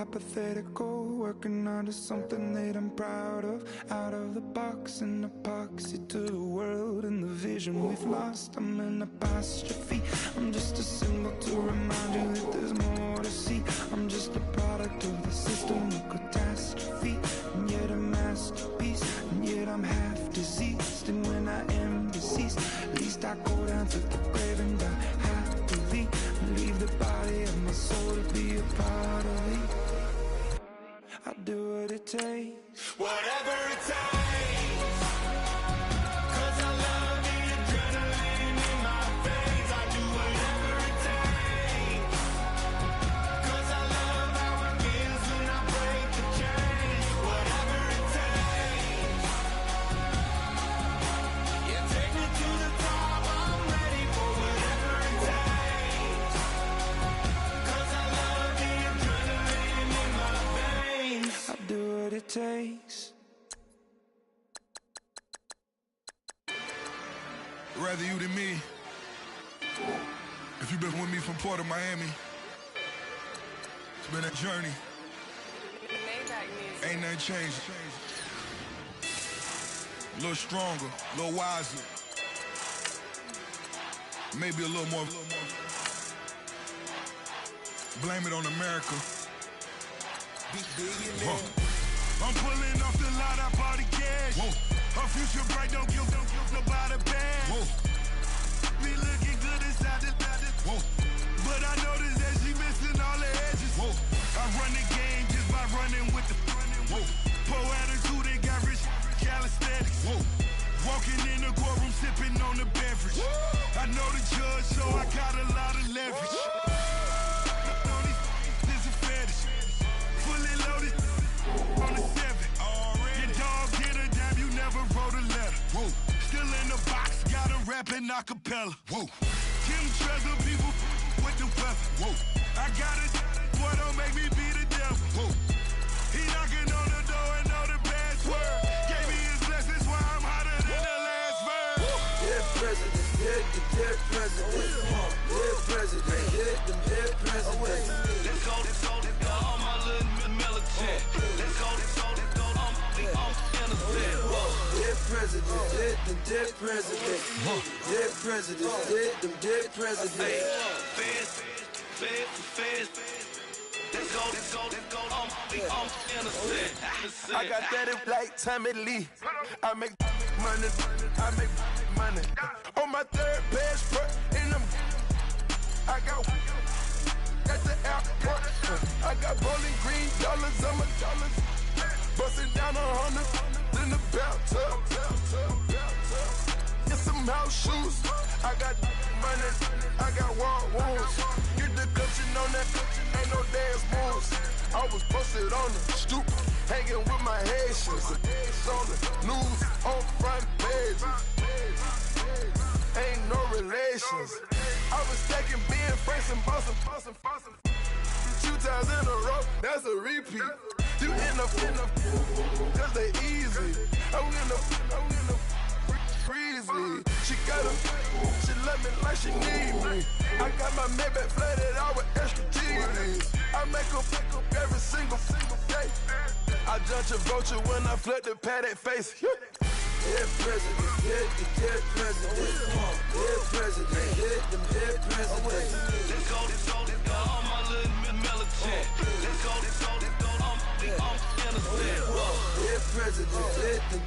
hypothetical, working onto something that I'm proud of. Out of the box, an epoxy to the world and the vision we've lost. I'm an apostrophe, I'm just a symbol to remind you that there's more to see. I'm just a product of the system of catastrophe, and yet a masterpiece, and yet I'm half diseased. And when I am deceased, at least I go down to the grave and die happily, and leave the body of my soul to be a part of me. I do what it takes, whatever it takes, 'cause I love the adrenaline in my veins. I do whatever it takes, 'cause I love how it feels when I break the chains. Whatever it takes, yeah, take me to the top, I'm ready for whatever it takes, 'cause I love the adrenaline in my veins. I do what it takes. Rather you than me. If you've been with me from Port of Miami, it's been a journey. Ain't nothing changed. A little stronger, a little wiser. Maybe a little more. Blame it on America. I'm pulling off the lot, I bought the gas. Whoa. Her future bright, don't give nobody bad. Whoa. Be looking good inside the Whoa. but I noticed that she missing all the edges. Whoa. I run the game just by running with the Whoa. poor attitude, they got rich calisthenics. Whoa. Walking in the courtroom, sipping on the beverage. I know the judge, so I got a lot of leverage. This a fetish, fully loaded on the 7. Your dog get a dab, you never wrote a letter. Whoa. Still in the box, got a rapping acapella. Whoa. Kim treasure people with the weather. Whoa. I got it, boy, don't make me be the devil. Whoa. He knocking on the door and know the password. Gave me his blessings while I'm hotter than the last verse. Dead president, dead president, dead president, dead president. Let's go, all my little militant. Let's go, I'm innocent. Dead president, dead president, dead president, dead president. Feds. Let's go, I'm innocent. I got that like Tommy Lee. I make money. On my third passport, and I got at the airport. I got bowling green dollars on my dollars. Busting down 100 in the bathtub. Get some house shoes. I got money. I got wild wounds. Get the clutching on that. Ain't no dance moves. I was posted on the stoop, hanging with my Haitians. On the news, on front pages. Ain't no relations. I was stacking being friends and bossing. 2 times in a row, that's a repeat. You end up, cause they easy. I'm in the freezy. She love me like she need me. I got my Maybach flooded out with extra TVs. I make her every single day. I judge a vulture when I flip the Paddock face. Dead president, dead president, dead president, dead president. Let's go, all my little militant. Let's go, I'm innocent. Dead president,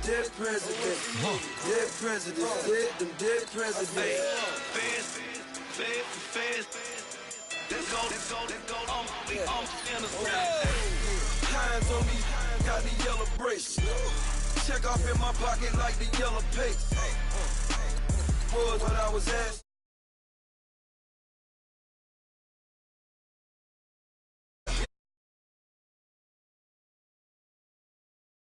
dead president, dead president, dead president. Feds. Let's go, I'm innocent. Hands on me, got the yellow brace. Check off in my pocket like the yellow paste. Was what I was asked.